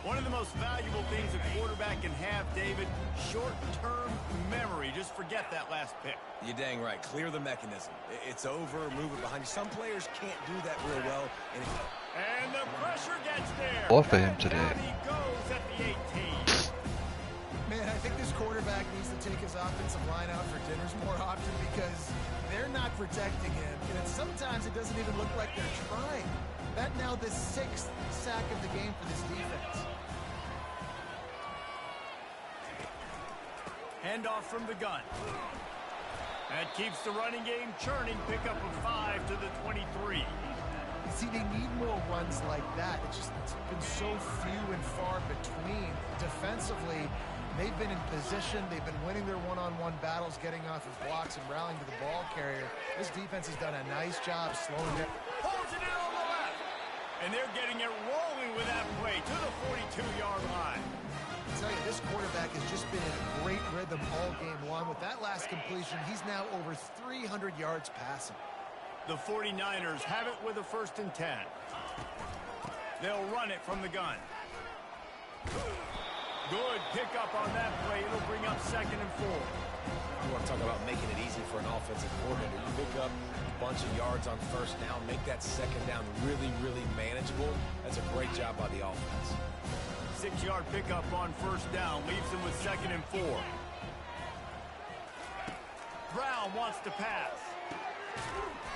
One of the most valuable things a quarterback can have, David, short-term memory. Just forget that last pick. You're dang right. Clear the mechanism. It's over. Move it behind you. Some players can't do that real well. And the pressure gets there. All for him today. And he goes at the 18. Man, I think this quarterback needs to take his offensive line out for dinners more often because they're not protecting him. And sometimes it doesn't even look like they're trying. That now the 6th sack of the game for this defense. Handoff from the gun. That keeps the running game churning. Pick up a 5 to the 23. See, they need more runs like that. It's been so few and far between. Defensively, they've been in position. They've been winning their one-on-one battles, getting off of blocks and rallying to the ball carrier. This defense has done a nice job slowing it. Holds it in on the left. And they're getting it rolling with that play to the 42-yard line. I tell you, this quarterback has just been in a great rhythm all game long. With that last completion, he's now over 300 yards passing. The 49ers have it with a 1st and 10. They'll run it from the gun. Good pickup on that play. It'll bring up 2nd and 4. You want to talk about making it easy for an offensive coordinator. You pick up a bunch of yards on first down, make that 2nd down really, really manageable. That's a great job by the offense. 6-yard pickup on first down leaves him with 2nd and 4. Brown wants to pass.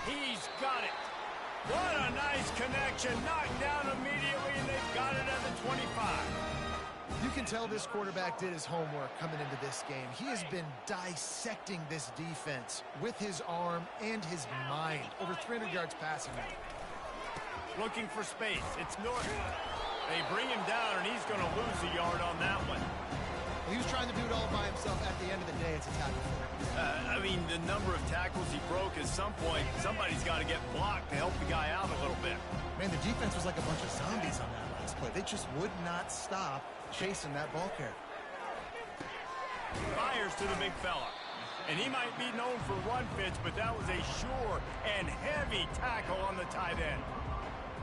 He's got it. What a nice connection. Knocked down immediately, and they've got it at the 25. You can tell this quarterback did his homework coming into this game. He has been dissecting this defense with his arm and his mind. Over 300 yards passing now. Looking for space. It's Norton. They bring him down, and he's going to lose a yard on that one. He was trying to do it all by himself. At the end of the day, it's a tackle. I mean, the number of tackles he broke, at some point, somebody's got to get blocked to help the guy out a little bit. Man, the defense was like a bunch of zombies on that last play. They just would not stop chasing that ball carrier. Fires to the big fella. And he might be known for run fits, but that was a sure and heavy tackle on the tight end.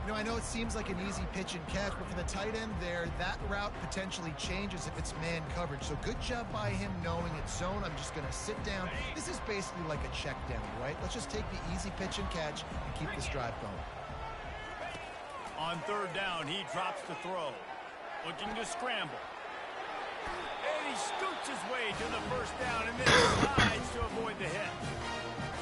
You know, I know it seems like an easy pitch and catch, but for the tight end there, that route potentially changes if it's man coverage. So good job by him knowing it's zone. I'm just going to sit down. This is basically like a check down, right? Let's just take the easy pitch and catch and keep this drive going. On third down, he drops the throw. Looking to scramble. And he scoots his way to the first down and then slides to avoid the hit.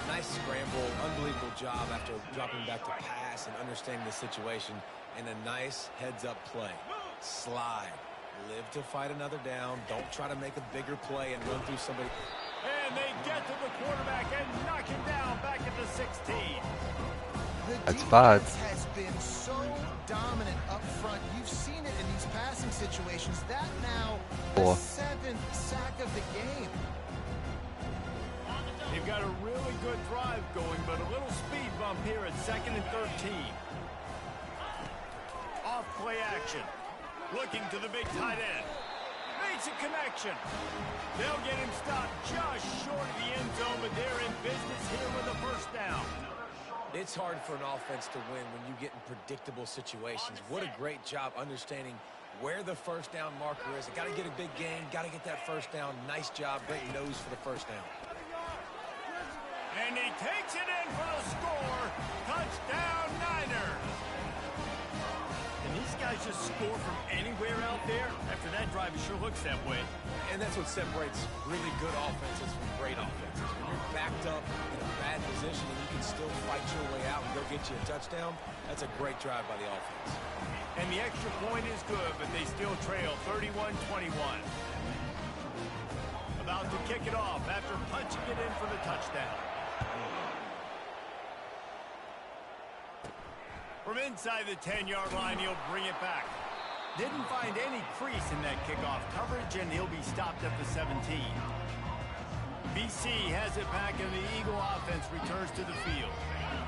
Nice scramble, unbelievable job after dropping back to pass and understanding the situation, and a nice heads-up play. Slide. Live to fight another down. Don't try to make a bigger play and run through somebody. And they get to the quarterback and knock him down back at the 16. That's 5. Has been so dominant up front. You've seen it in these passing situations. That now the 7th sack of the game. They've got a really good drive going, but a little speed bump here at 2nd and 13. Off play action. Looking to the big tight end. Makes a connection. They'll get him stopped just short of the end zone, but they're in business here with a first down. It's hard for an offense to win when you get in predictable situations. What a great job understanding where the first down marker is. Got to get a big gain, got to get that first down. Nice job, great nose for the first down. And he takes it in for the score. Touchdown, Niners. And these guys just score from anywhere out there. After that drive, it sure looks that way. And that's what separates really good offenses from great offenses. When you're backed up in a bad position and you can still fight your way out and go get you a touchdown, that's a great drive by the offense. And the extra point is good, but they still trail 31-21. About to kick it off after punching it in for the touchdown. From inside the 10-yard line, he'll bring it back. Didn't find any crease in that kickoff coverage, and he'll be stopped at the 17. BC has it back, and the Eagle offense returns to the field.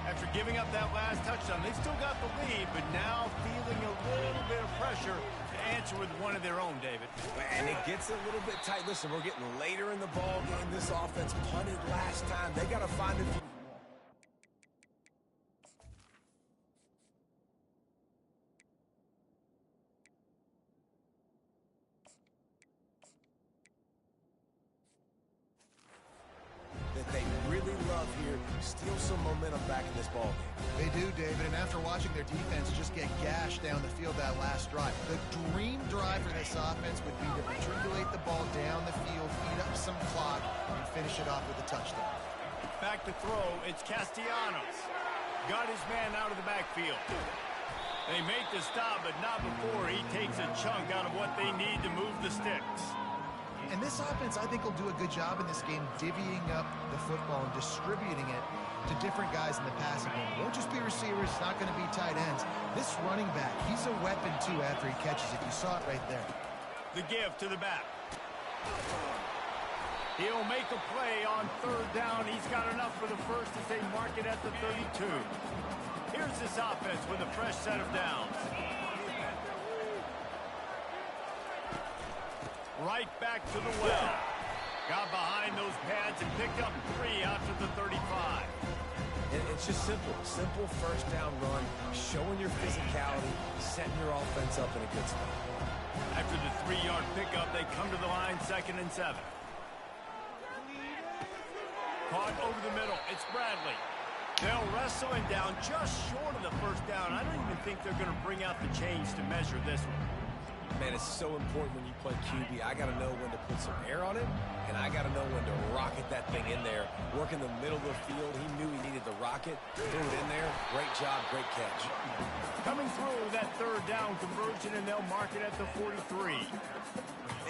After giving up that last touchdown, they've still got the lead, but now feeling a little bit of pressure to answer with one of their own, David. And it gets a little bit tight. Listen, we're getting later in the ball game. This offense punted last time. They got to find a few. Steal some momentum back in this ball game. They do, David, and after watching their defense just get gashed down the field that last drive, the dream drive for this offense would be to matriculate the ball down the field, eat up some clock, and finish it off with a touchdown. Back to throw, it's Castellanos. Got his man out of the backfield. They make the stop, but not before he takes a chunk out of what they need to move the sticks. And this offense, I think, will do a good job in this game divvying up the football and distributing it to different guys in the passing game. It won't just be receivers. It's not going to be tight ends. This running back, he's a weapon, too, after he catches it. You saw it right there. The give to the back. He'll make a play on third down. He's got enough for the first as they mark it at the 32. Here's this offense with a fresh set of downs. Right back to the well. Got behind those pads and picked up 3 out to the 35. And it's just simple. Simple first down run, showing your physicality, setting your offense up in a good spot. After the 3-yard pickup, they come to the line 2nd and 7. Caught over the middle. It's Bradley. They'll wrestle him down just short of the first down. I don't even think they're going to bring out the chains to measure this one. Man, it's so important when you play QB. I got to know when to put some air on it, and I got to know when to rocket that thing in there. Work in the middle of the field. He knew he needed the rocket. Threw it in there. Great job, great catch. Coming through that third down conversion, and they'll mark it at the 43.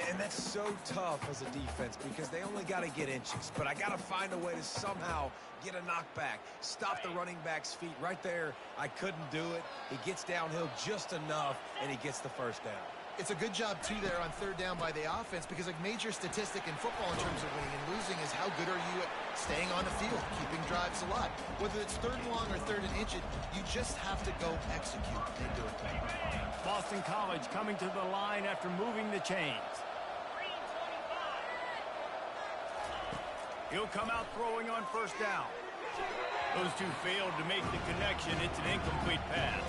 And that's so tough as a defense because they only got to get inches. But I got to find a way to somehow get a knockback, stop the running back's feet. Right there, I couldn't do it. He gets downhill just enough, and he gets the first down. It's a good job, too, there on third down by the offense because a major statistic in football in terms of winning and losing is how good are you at staying on the field, keeping drives alive. Whether it's third and long or third and inch, you just have to go execute. They do it. Boston College coming to the line after moving the chains. He'll come out throwing on first down. Those two failed to make the connection. It's an incomplete pass.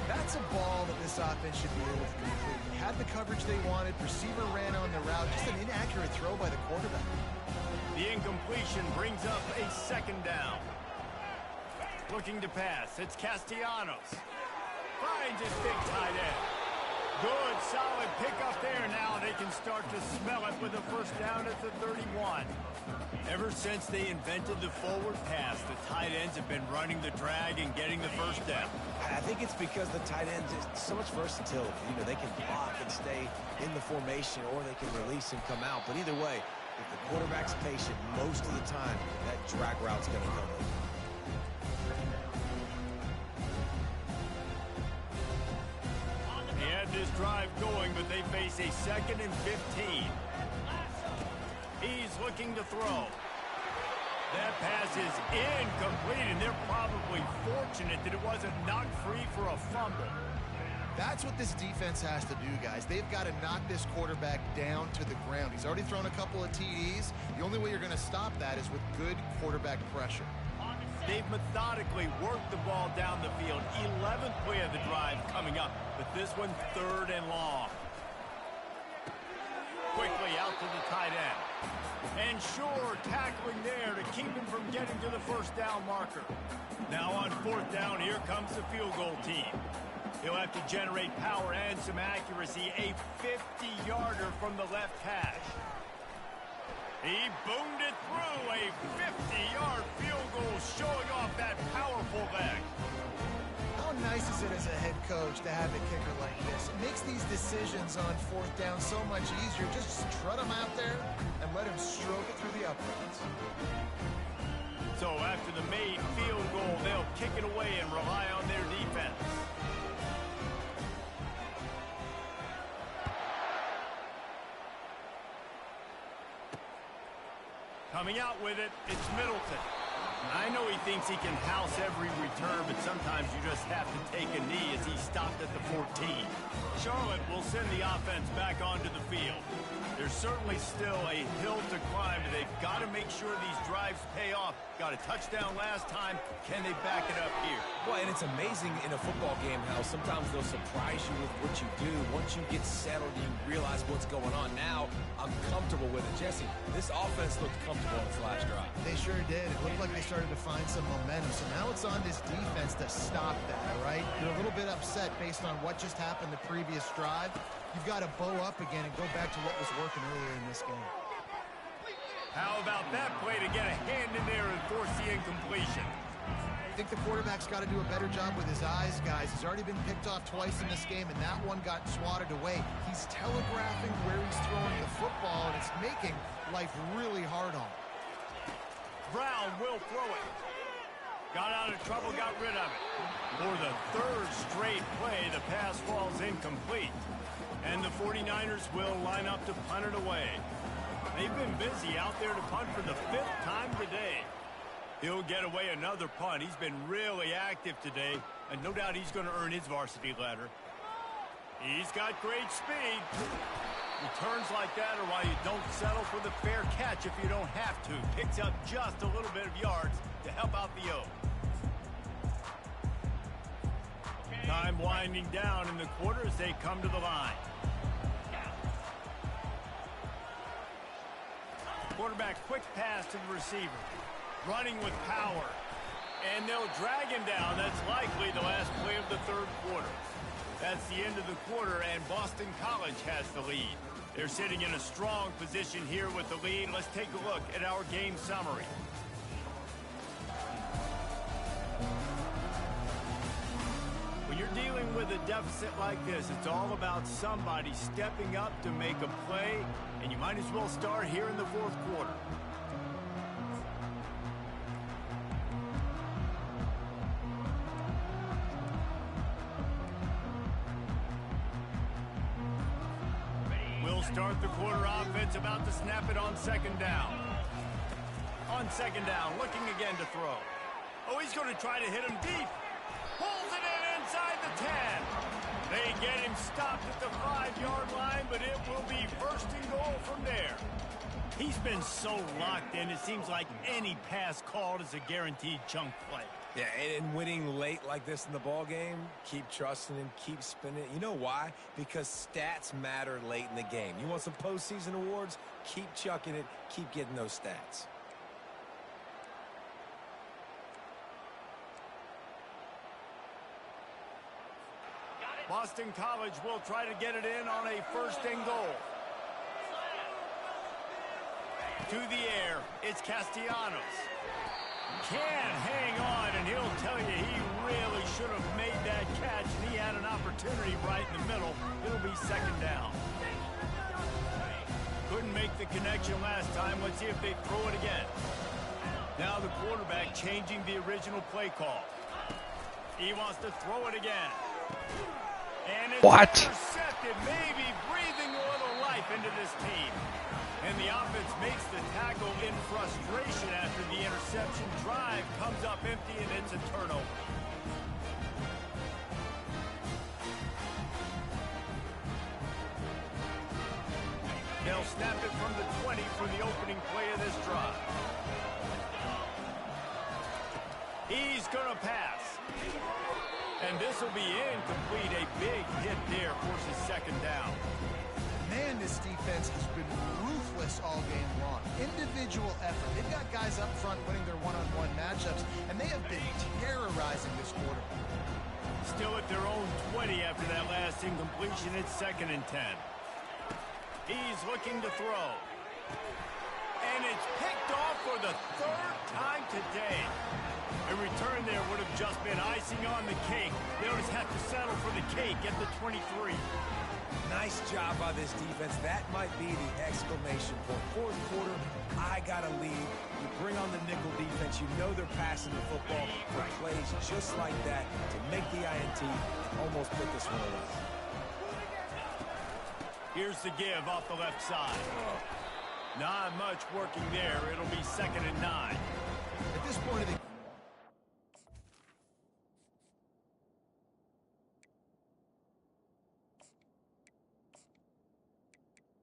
That's a ball that this offense should be able to complete. They had the coverage they wanted. Receiver ran on the route. Just an inaccurate throw by the quarterback. The incompletion brings up a second down. Looking to pass. It's Castellanos. Finds his big tight end. Good, solid pickup there. Now they can start to smell it with a first down at the 31. Ever since they invented the forward pass, the tight ends have been running the drag and getting the first down. I think it's because the tight ends is so much versatility. You know, they can block and stay in the formation, or they can release and come out. But either way, if the quarterback's patient, most of the time, that drag route's going to come in. He had this drive going, but they face a 2nd and 15. He's looking to throw. That pass is incomplete, and they're probably fortunate that it wasn't knocked free for a fumble. That's what this defense has to do, guys. They've got to knock this quarterback down to the ground. He's already thrown a couple of TDs. The only way you're going to stop that is with good quarterback pressure. They've methodically worked the ball down the field. 11th play of the drive coming up, but this one 3rd and long. Quickly out to the tight end. And sure, tackling there to keep him from getting to the first down marker. Now on 4th down, here comes the field goal team. He'll have to generate power and some accuracy. A 50-yarder from the left hash. He boomed it through. A 50-yard field goal showing off that powerful leg. How nice is it as a head coach to have a kicker like this? It makes these decisions on 4th down so much easier. Just strut him out there and let him stroke it through the uprights. So after the made field goal, they'll kick it away and rely on their defense. Coming out with it, it's Middleton. I know he thinks he can house every return, but sometimes you just have to take a knee as he stopped at the 14. Charlotte will send the offense back onto the field. There's certainly still a hill to climb. They've got to make sure these drives pay off. Got a touchdown last time. Can they back it up here? Well, and it's amazing in a football game how sometimes they'll surprise you with what you do. Once you get settled, you realize what's going on. Now, I'm comfortable with it. Jesse, this offense looked comfortable in its last drive. They sure did. It looked like they started to find some momentum. So now it's on this defense to stop that, all right? You're a little bit upset based on what just happened the previous drive. You've got to bow up again and go back to what was working earlier in this game. How about that play to get a hand in there and force the incompletion? I think the quarterback's got to do a better job with his eyes, guys. He's already been picked off twice in this game, and that one got swatted away. He's telegraphing where he's throwing the football, and it's making life really hard on him. Brown will throw it. Got out of trouble, got rid of it. For the 3rd straight play, the pass falls incomplete. And the 49ers will line up to punt it away. They've been busy out there to punt for the 5th time today. He'll get away another punt. He's been really active today, and no doubt he's going to earn his varsity letter. He's got great speed. Returns like that are why you don't settle for the fair catch if you don't have to. Picks up just a little bit of yards to help out the O. Time winding down in the quarter as they come to the line. Quarterback quick pass to the receiver. Running with power. And they'll drag him down. That's likely the last play of the 3rd quarter. That's the end of the quarter, and Boston College has the lead. They're sitting in a strong position here with the lead. Let's take a look at our game summary. When you're dealing with a deficit like this, it's all about somebody stepping up to make a play, and you might as well start here in the fourth quarter. We'll start the quarter offense, about to snap it on second down. On second down, looking again to throw. Oh, he's going to try to hit him deep. Pulls it in inside the 10. They get him stopped at the 5-yard line, but it will be first and goal from there. He's been so locked in, it seems like any pass called is a guaranteed chunk play. Yeah, and winning late like this in the ball game, keep trusting him, keep spinning it. You know why? Because stats matter late in the game. You want some postseason awards? Keep chucking it, keep getting those stats. Boston College will try to get it in on a first and goal. To the air, it's Castellanos. Can hang on, and he'll tell you he really should have made that catch, and he had an opportunity right in the middle. It'll be second down. Couldn't make the connection last time. Let's see if they throw it again. Now the quarterback changing the original play call. He wants to throw it again. And it's intercepted, maybe breathing a little life into this team. And the offense makes the tackle in frustration after the interception. Drive comes up empty, and it's a turnover. They'll snap it from the 20 for the opening play of this drive. He's going to pass. And this will be incomplete. A big hit there forces second down. Man, this defense has been ruthless all game long. Individual effort. They've got guys up front winning their one-on-one matchups, and they have been terrorizing this quarterback. Still at their own 20 after that last incompletion. It's second and 10. He's looking to throw. And it's picked off for the third time today. A return there would have just been icing on the cake. They'll just have to settle for the cake at the 23. Nice job by this defense. That might be the exclamation point. Fourth quarter, I got to lead. You bring on the nickel defense. You know they're passing the football for plays just like that to make the INT and almost put this one away. Here's the give off the left side. Not much working there. It'll be second and 9. At this point of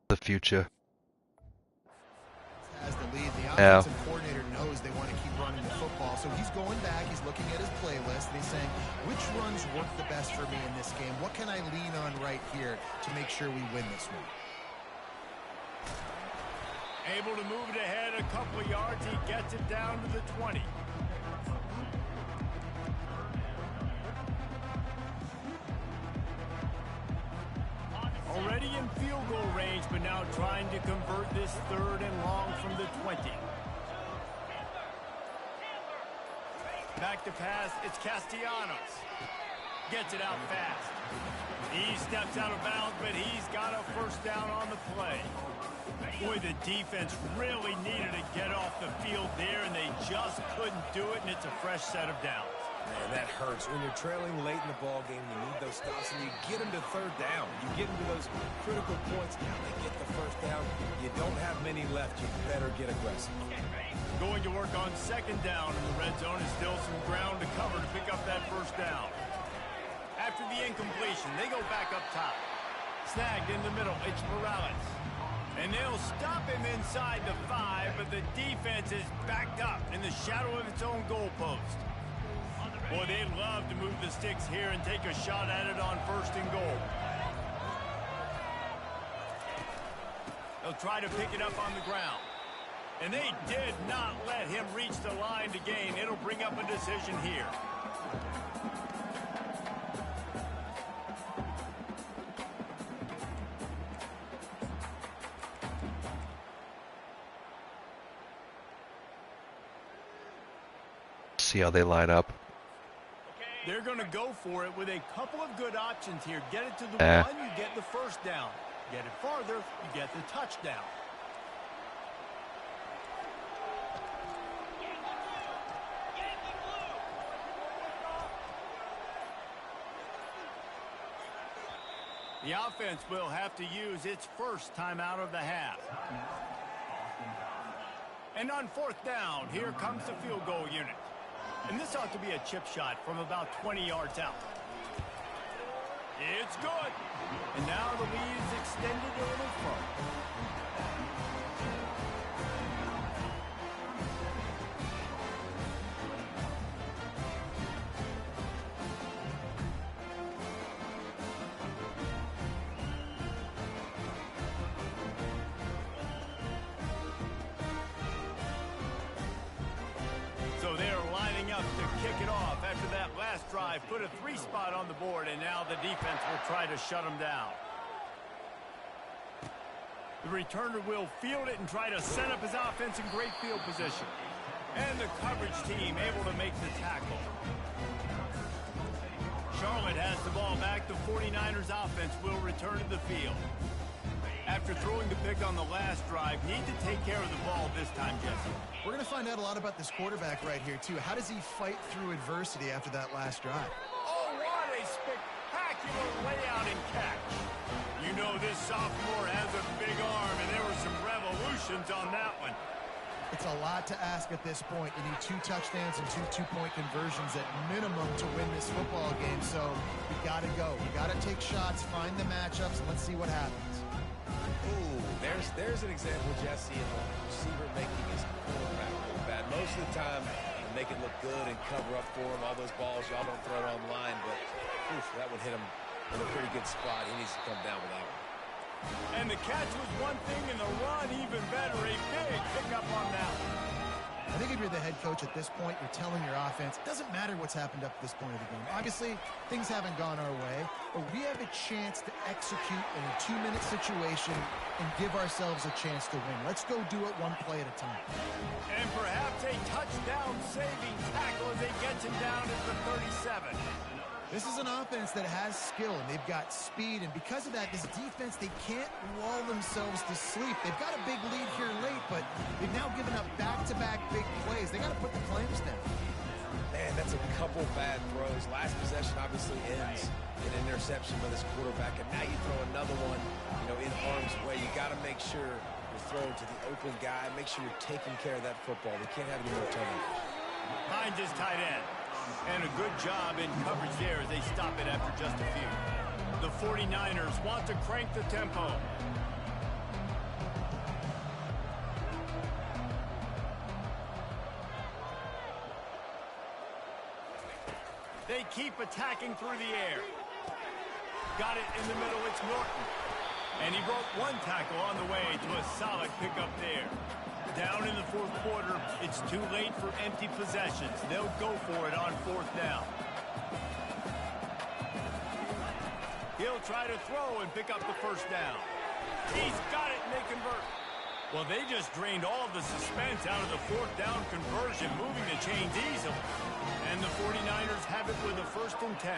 the future. Has the lead. The offensive coordinator knows they want to keep running the football, so he's going back, he's looking at his playlist, and he's saying, which runs work the best for me in this game? What can I lean on right here to make sure we win this one? Able to move it ahead a couple of yards. He gets it down to the 20. Already in field goal range, but now trying to convert this third and long from the 20. Back to pass, it's Castellanos. Gets it out fast. He steps out of bounds, but he's got a first down on the play. Boy, the defense really needed to get off the field there, and they just couldn't do it, and it's a fresh set of downs. Man, that hurts. When you're trailing late in the ball game, you need those stops, and you get them to third down. You get them to those critical points. Now they get the first down. You don't have many left. You better get aggressive. Going to work on second down, and the red zone is still some ground to cover to pick up that first down. After the incompletion, they go back up top. Snagged in the middle, it's Morales. And they'll stop him inside the 5, but the defense is backed up in the shadow of its own goalpost. Boy, they'd love to move the sticks here and take a shot at it on first and goal. They'll try to pick it up on the ground. And they did not let him reach the line to gain. It'll bring up a decision here. See how they line up. They're going to go for it with a couple of good options here. Get it to the one, you get the first down. Get it farther, you get the touchdown. The offense will have to use its first timeout of the half. And on fourth down, here comes the field goal unit. And this ought to be a chip shot from about 20 yards out. It's good. And now the lead is extended a little further. So they're lining up to kick it off after that last drive. Put a 3-spot on the board, and now the defense will try to shut them down. The returner will field it and try to set up his offense in great field position. And the coverage team able to make the tackle. Charlotte has the ball back. The 49ers offense will return to the field. After throwing the pick on the last drive, need to take care of the ball this time, Jesse. We're going to find out a lot about this quarterback right here, too. How does he fight through adversity after that last drive? Oh, what a spectacular layout and catch. You know this sophomore has a big arm, and there were some revolutions on that one. It's a lot to ask at this point. You need 2 touchdowns and 2 two-point conversions at minimum to win this football game, so you got to go. You got to take shots, find the matchups, and let's see what happens. Ooh, there's an example, Jesse, of a receiver making his quarterback look bad. Most of the time, you make it look good and cover up for him. All those balls, y'all don't throw online, but oof, that would hit him in a pretty good spot. He needs to come down with that one. And the catch was one thing, and the run even better. A big pickup on that one. I think if you're the head coach at this point, you're telling your offense, it doesn't matter what's happened up to this point of the game. Obviously, things haven't gone our way, but we have a chance to execute in a 2-minute situation and give ourselves a chance to win. Let's go do it one play at a time. And perhaps a touchdown-saving tackle as they get him down at the 37. This is an offense that has skill, and they've got speed, and because of that, this defense, they can't lull themselves to sleep. They've got a big lead here late, but they've now given up back-to-back big plays. They got to put the claims down. Man, that's a couple bad throws. Last possession obviously ends in an interception by this quarterback, and now you throw another one, in harm's way. You got to make sure you're throwing to the open guy. Make sure you're taking care of that football. We can't have any more turnovers. Hines is tight end. And a good job in coverage there as they stop it after just a few. The 49ers want to crank the tempo. They keep attacking through the air. Got it in the middle, it's Norton. And he broke one tackle on the way to a solid pickup there. Down in the fourth quarter, it's too late for empty possessions. They'll go for it on fourth down. He'll try to throw and pick up the first down. He's got it, and they convert. Well, they just drained all the suspense out of the fourth down conversion, moving the chains easily. And the 49ers have it with a 1st and 10.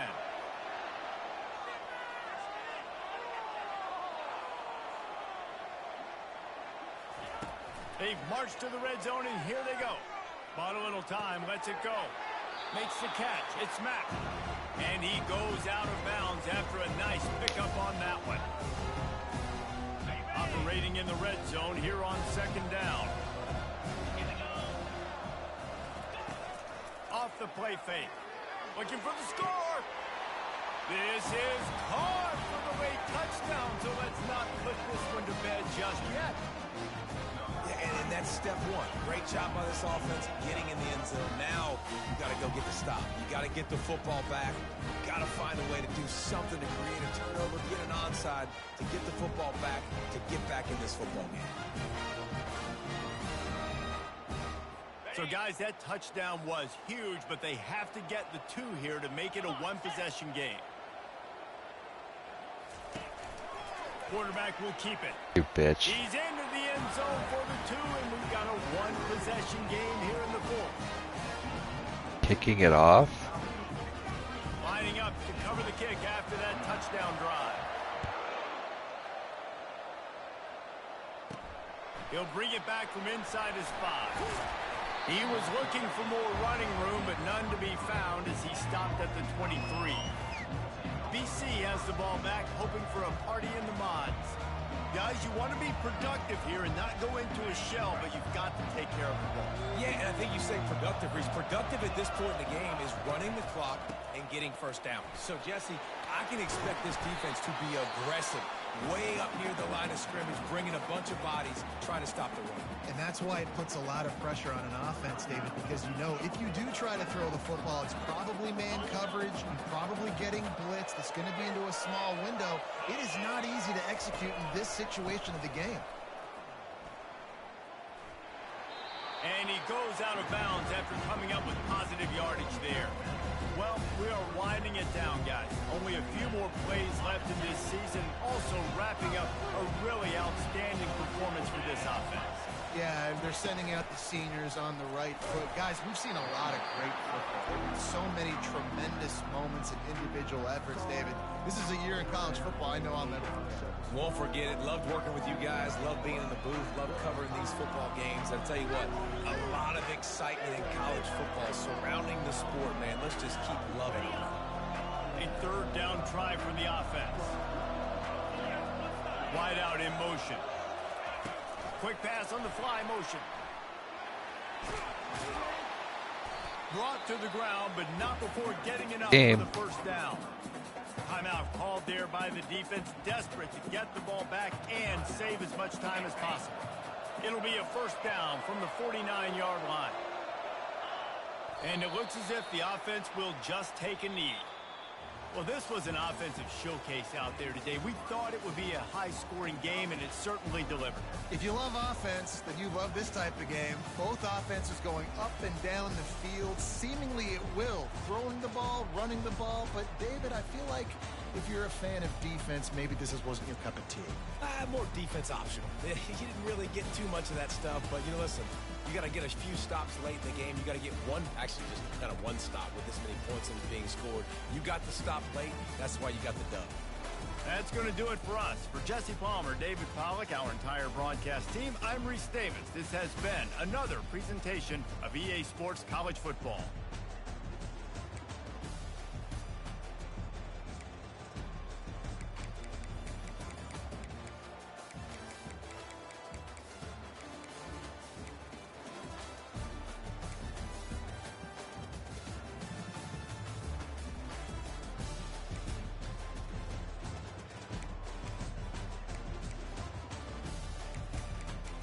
They've marched to the red zone, and here they go. Bought a little time, lets it go. Makes the catch, it's Mack. And he goes out of bounds after a nice pickup on that one. Operating in the red zone here on 2nd down. Off the play fake. Looking for the score. This is caught for the late touchdown, so let's not put this one to bed just yet. And that's step one. Great job by this offense getting in the end zone. Now you got to go get the stop. You got to get the football back. You got to find a way to do something to create a turnover, get an onside, to get the football back, to get back in this football game. So, guys, that touchdown was huge, but they have to get the 2 here to make it a 1-possession game. Quarterback will keep it. You bitch. He's into the end zone for the 2, and we've got a 1-possession game here in the 4th. Kicking it off? lining up to cover the kick after that touchdown drive. He'll bring it back from inside his 5. He was looking for more running room, but none to be found as he stopped at the 23. BC has the ball back, hoping for a party in the mods. Guys, you want to be productive here and not go into a shell, but you've got to take care of the ball. Yeah, and I think you say productive. He's productive at this point in the game is running the clock and getting first down. So, Jesse, I can expect this defense to be aggressive, way up near the line of scrimmage, bringing a bunch of bodies, trying to stop the run. And that's why it puts a lot of pressure on an offense, David, because you know if you do try to throw the football, it's probably man coverage, you're probably getting blitz, that's going to be into a small window. It is not easy to execute in this situation of the game. And he goes out of bounds after coming up with positive yardage there. Well, we are winding it down, guys. Only a few more plays left in this season. Also wrapping up a really outstanding performance for this offense. Yeah, they're sending out the seniors on the right foot. Guys, we've seen a lot of great football. There have been so many tremendous moments and individual efforts, David. This is a year in college football I know I'll never forget. Won't forget it. Loved working with you guys. Loved being in the booth. Loved covering these football games. I'll tell you what, a lot of excitement in college football surrounding the sport, man. Let's just keep loving it. A third down try for the offense. Wide out in motion. Quick pass on the fly motion. Brought to the ground, but not before getting enough for the first down. Timeout called there by the defense, desperate to get the ball back and save as much time as possible. It'll be a first down from the 49-yard line. And it looks as if the offense will just take a knee. Well, this was an offensive showcase out there today. We thought it would be a high-scoring game, and it certainly delivered. If you love offense, then you love this type of game. Both offenses going up and down the field, seemingly at will. Throwing the ball, running the ball. But, David, I feel like if you're a fan of defense, maybe this wasn't your cup of tea. More defense optional. You didn't really get too much of that stuff, but, you know, listen, you got to get a few stops late in the game. You got to get just kind of one stop with this many points being scored. You got the stop late. That's why you got the dub. That's going to do it for us. For Jesse Palmer, David Pollack, our entire broadcast team, I'm Reese Davis. This has been another presentation of EA Sports College Football.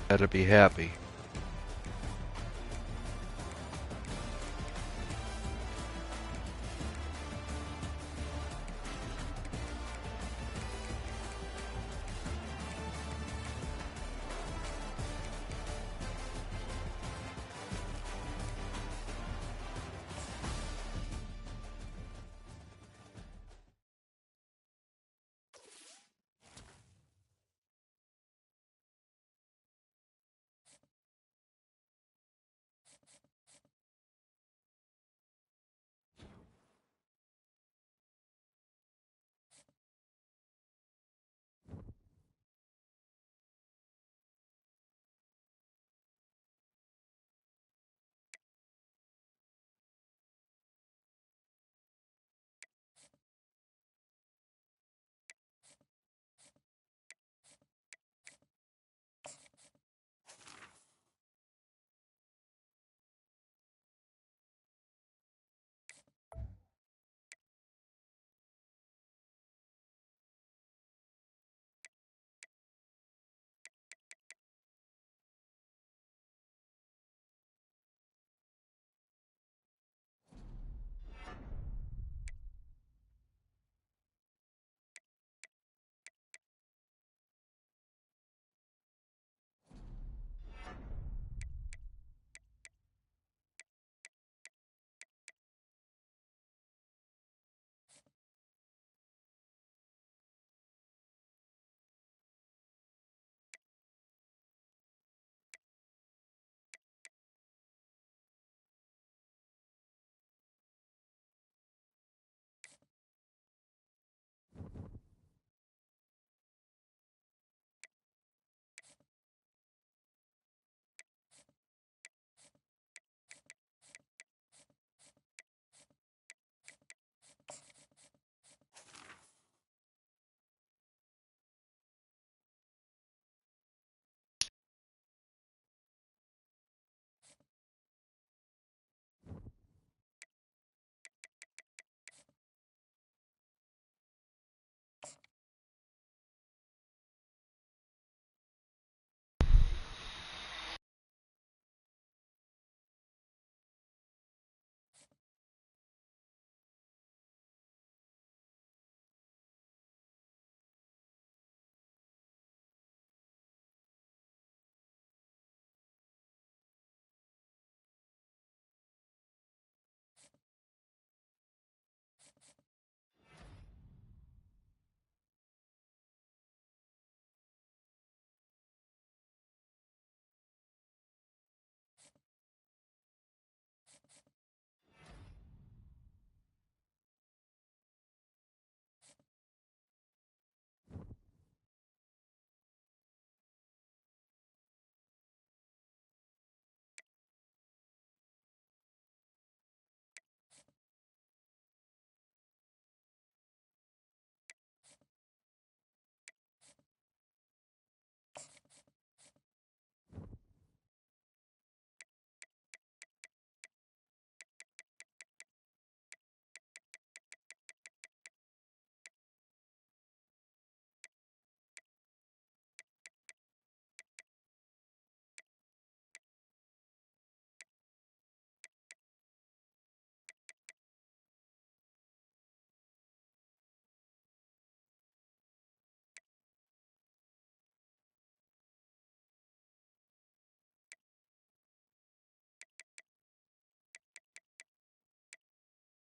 Better be happy.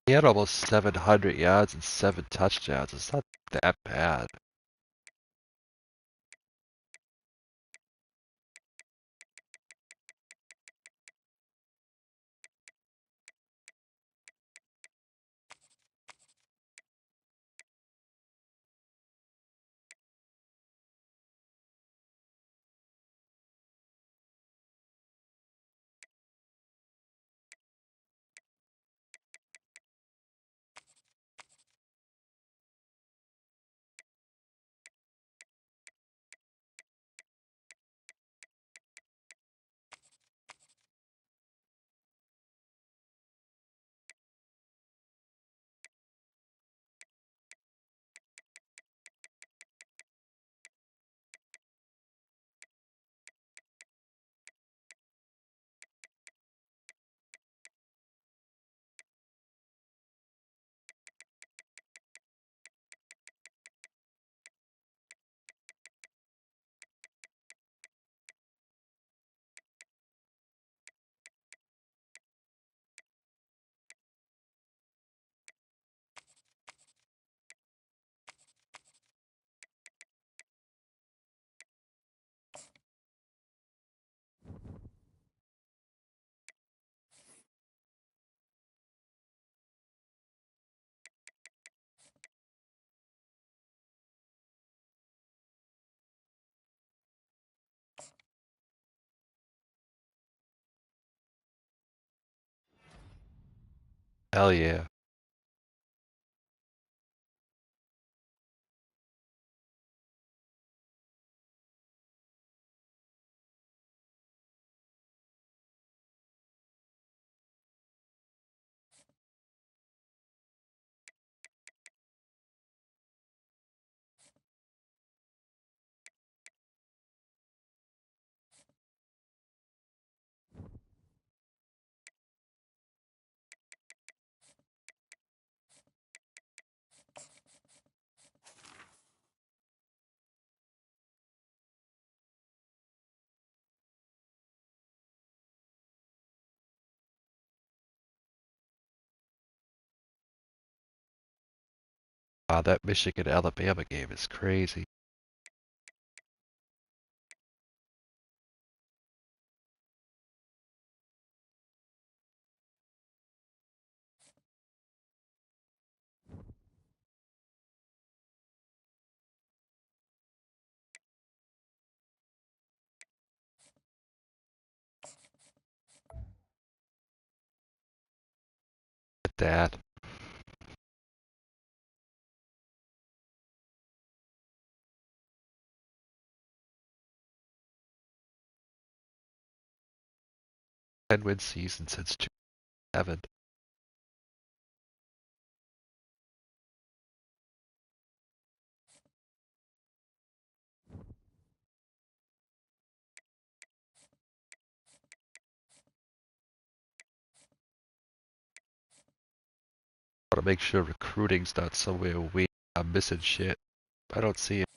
He had almost 700 yards and 7 touchdowns. It's not that bad. Hell yeah. Wow, that Michigan-Alabama game is crazy. At that. Ten-win season since 2007. Gotta make sure recruiting's not somewhere weird. I'm missing shit. I don't see it.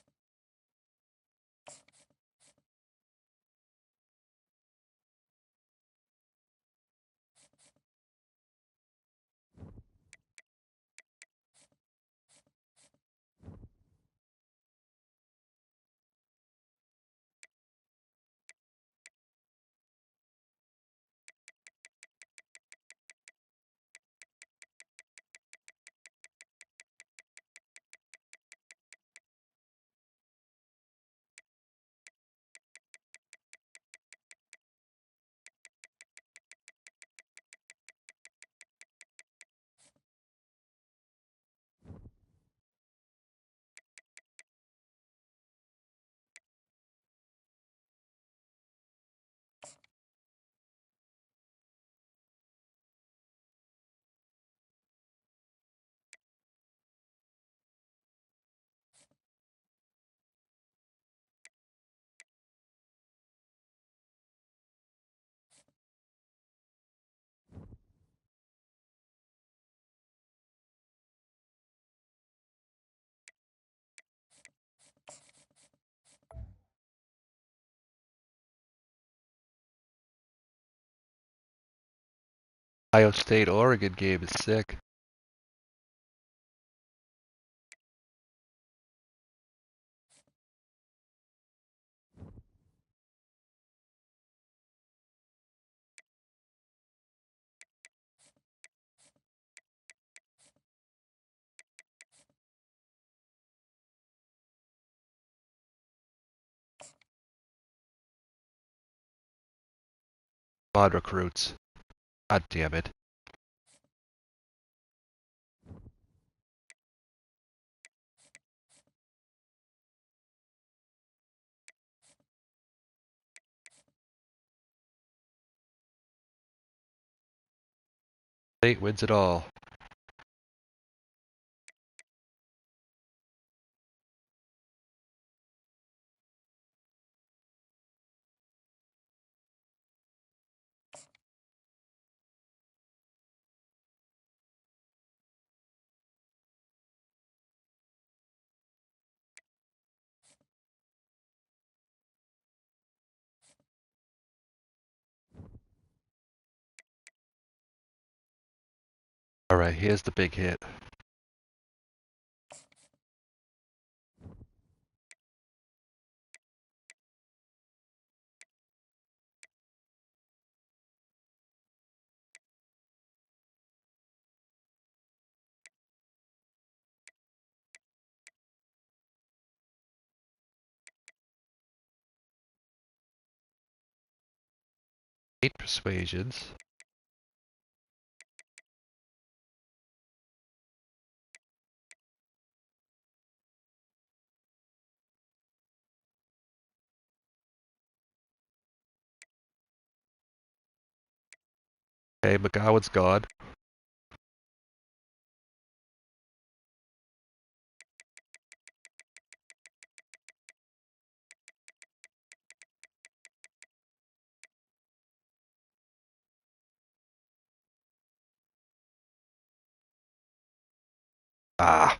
Ohio State-Oregon game is sick. Mod recruits. God damn it. State wins it all. Alright, here's the big hit. Eight persuasions. Okay, McGowan's gone. Ah!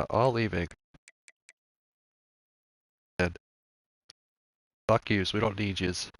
All leaving. And fuck yous, we don't need yous.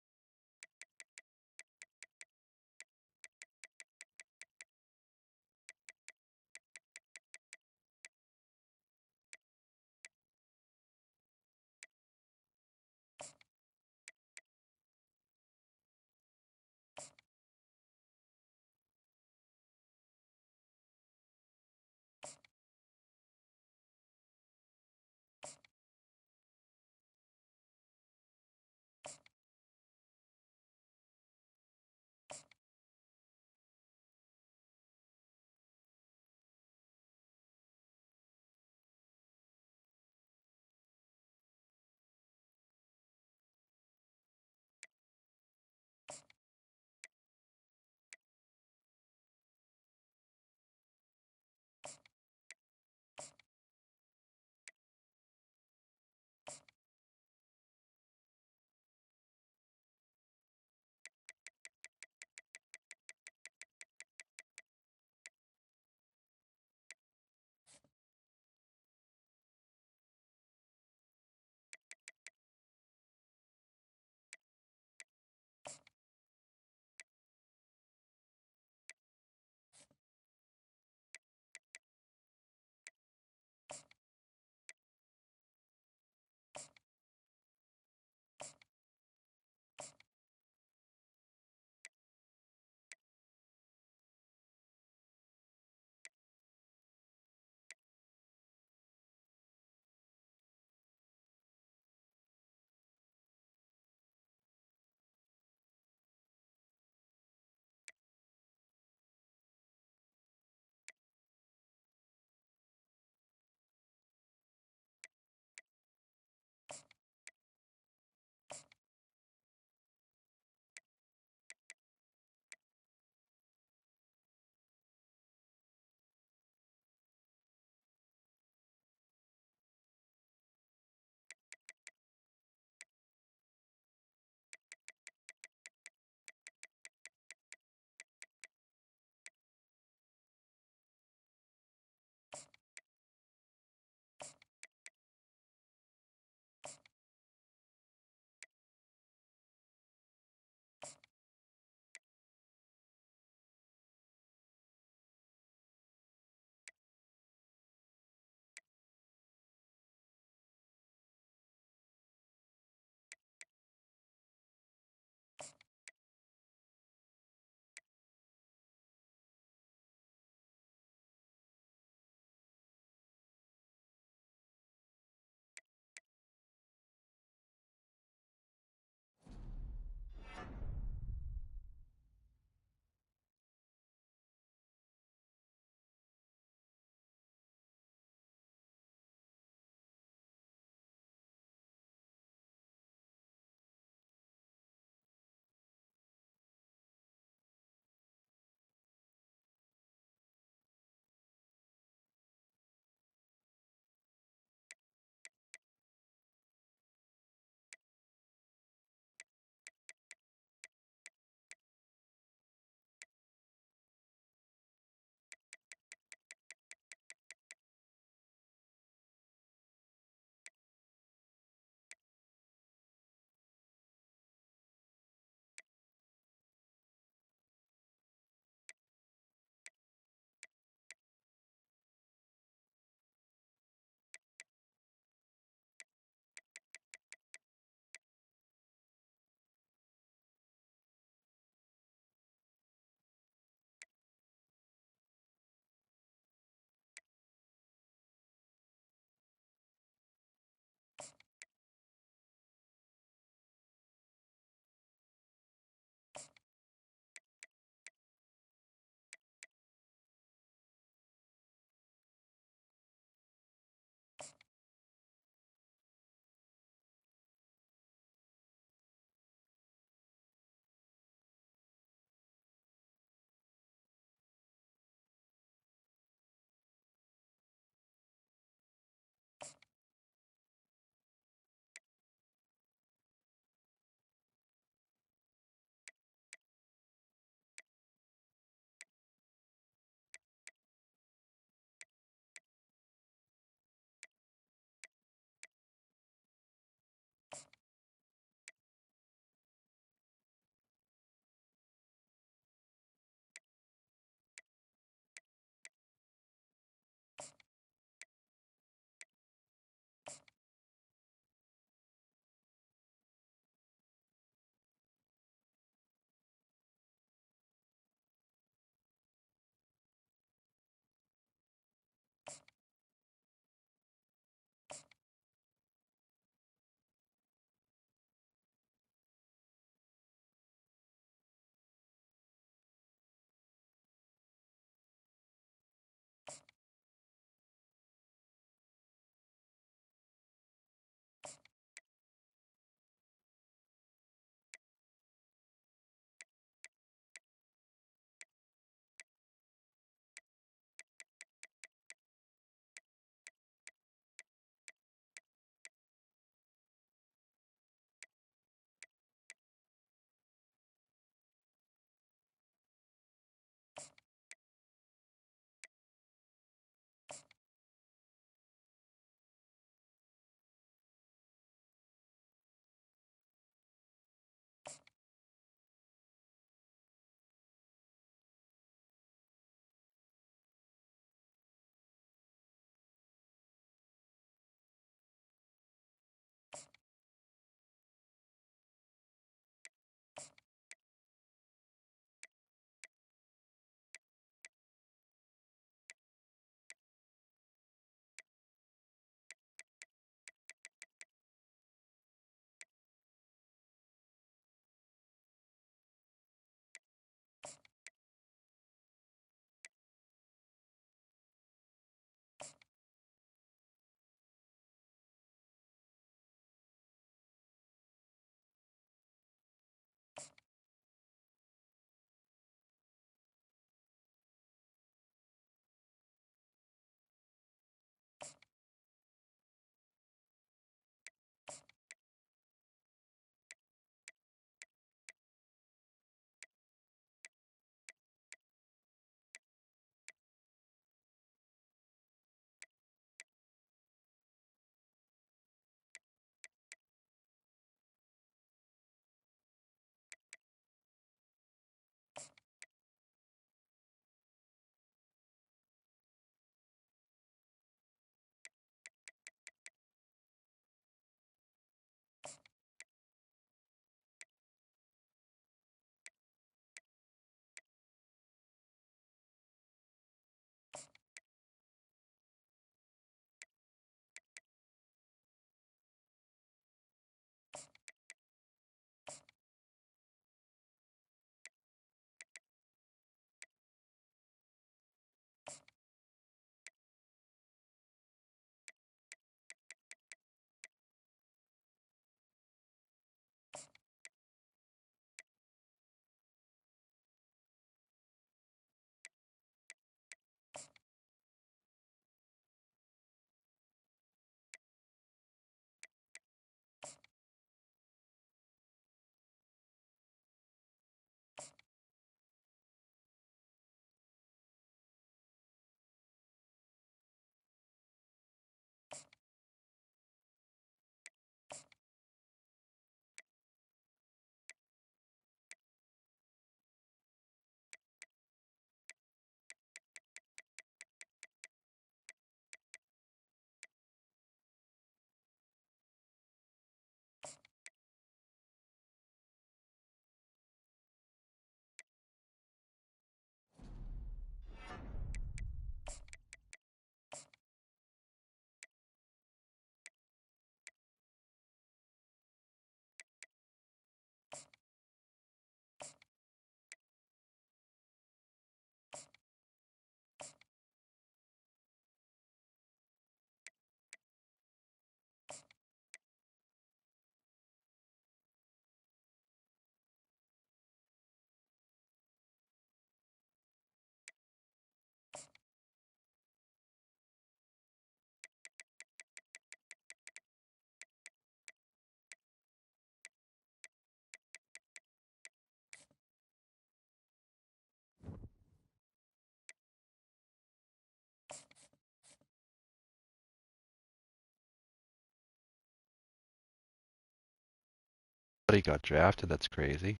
But he got drafted, that's crazy.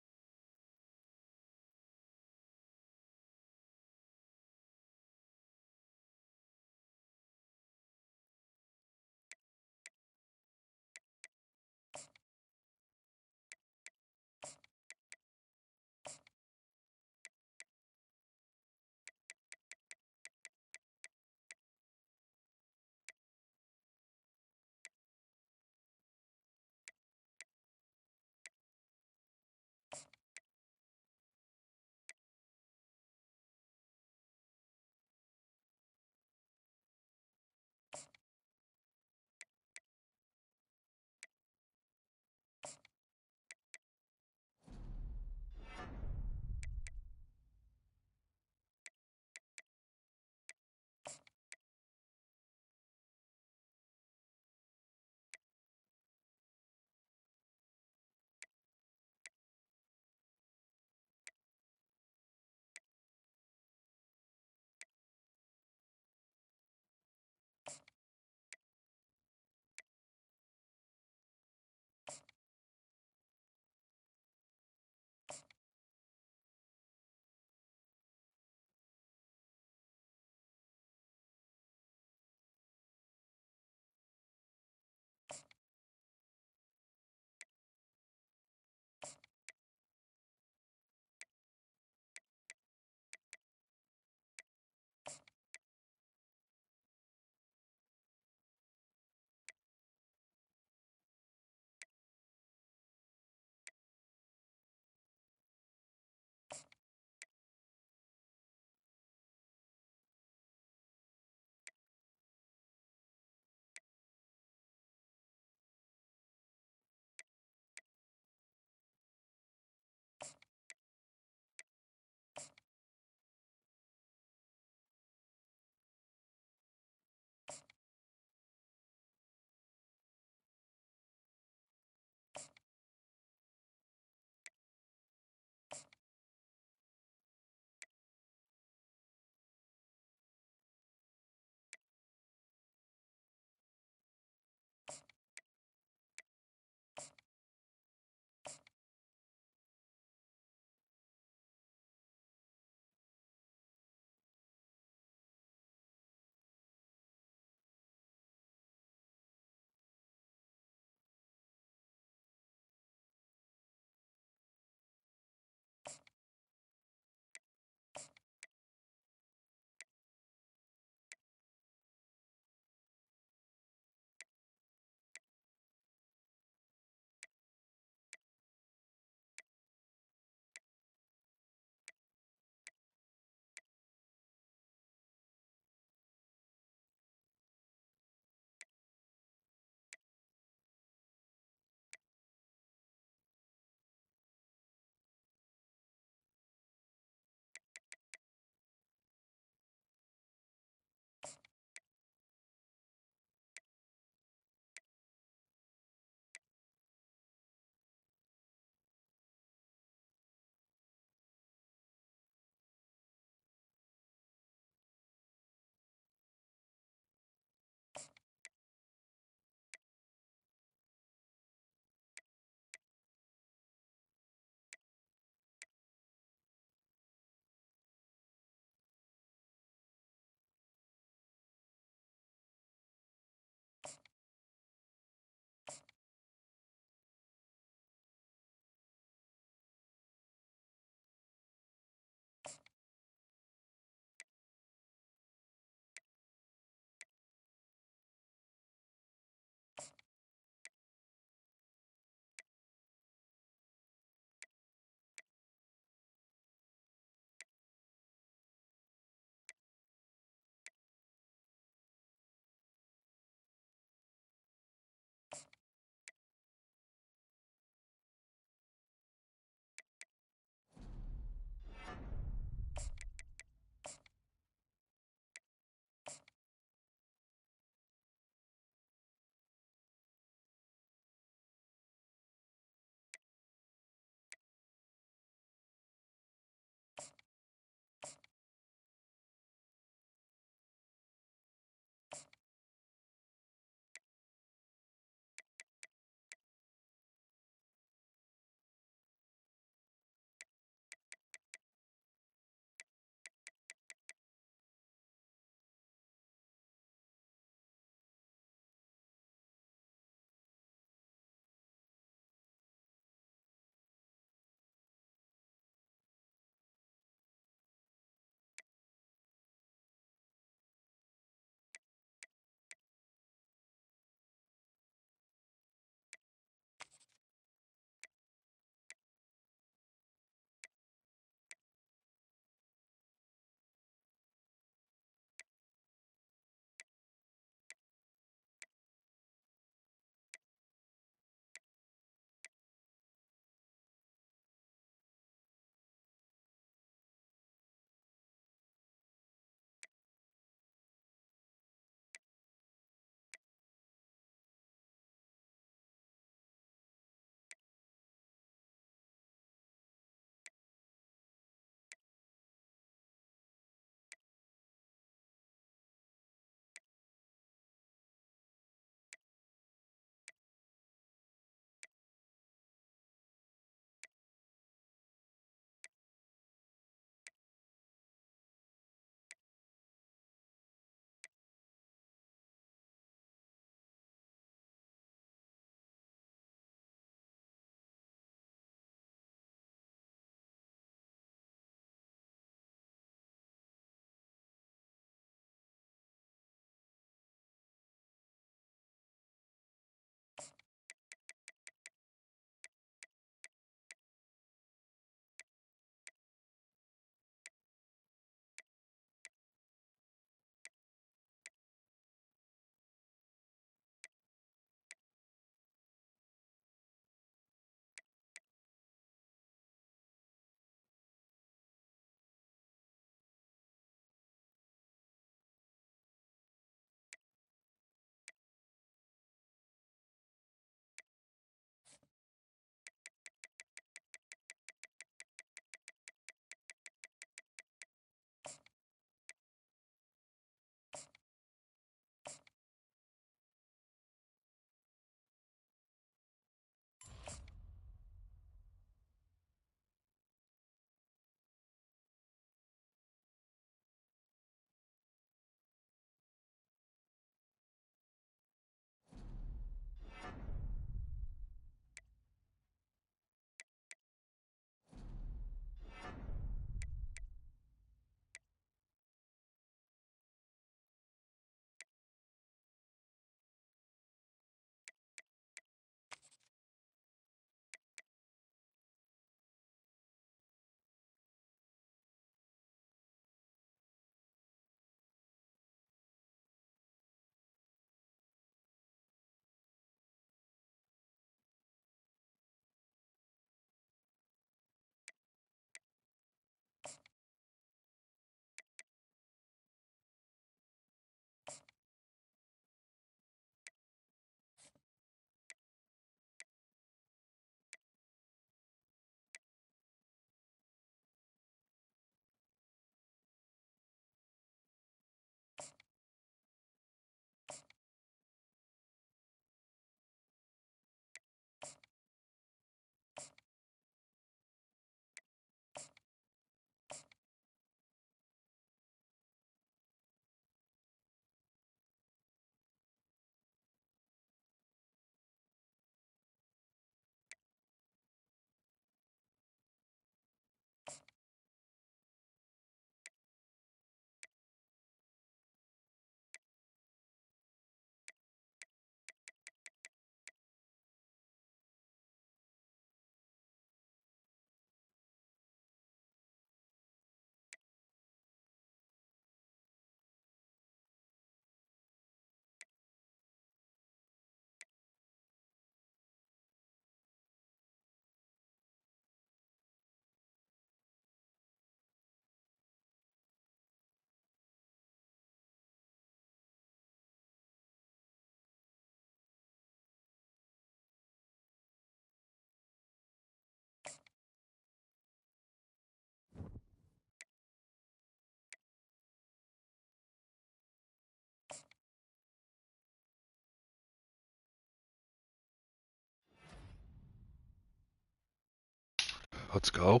Let's go.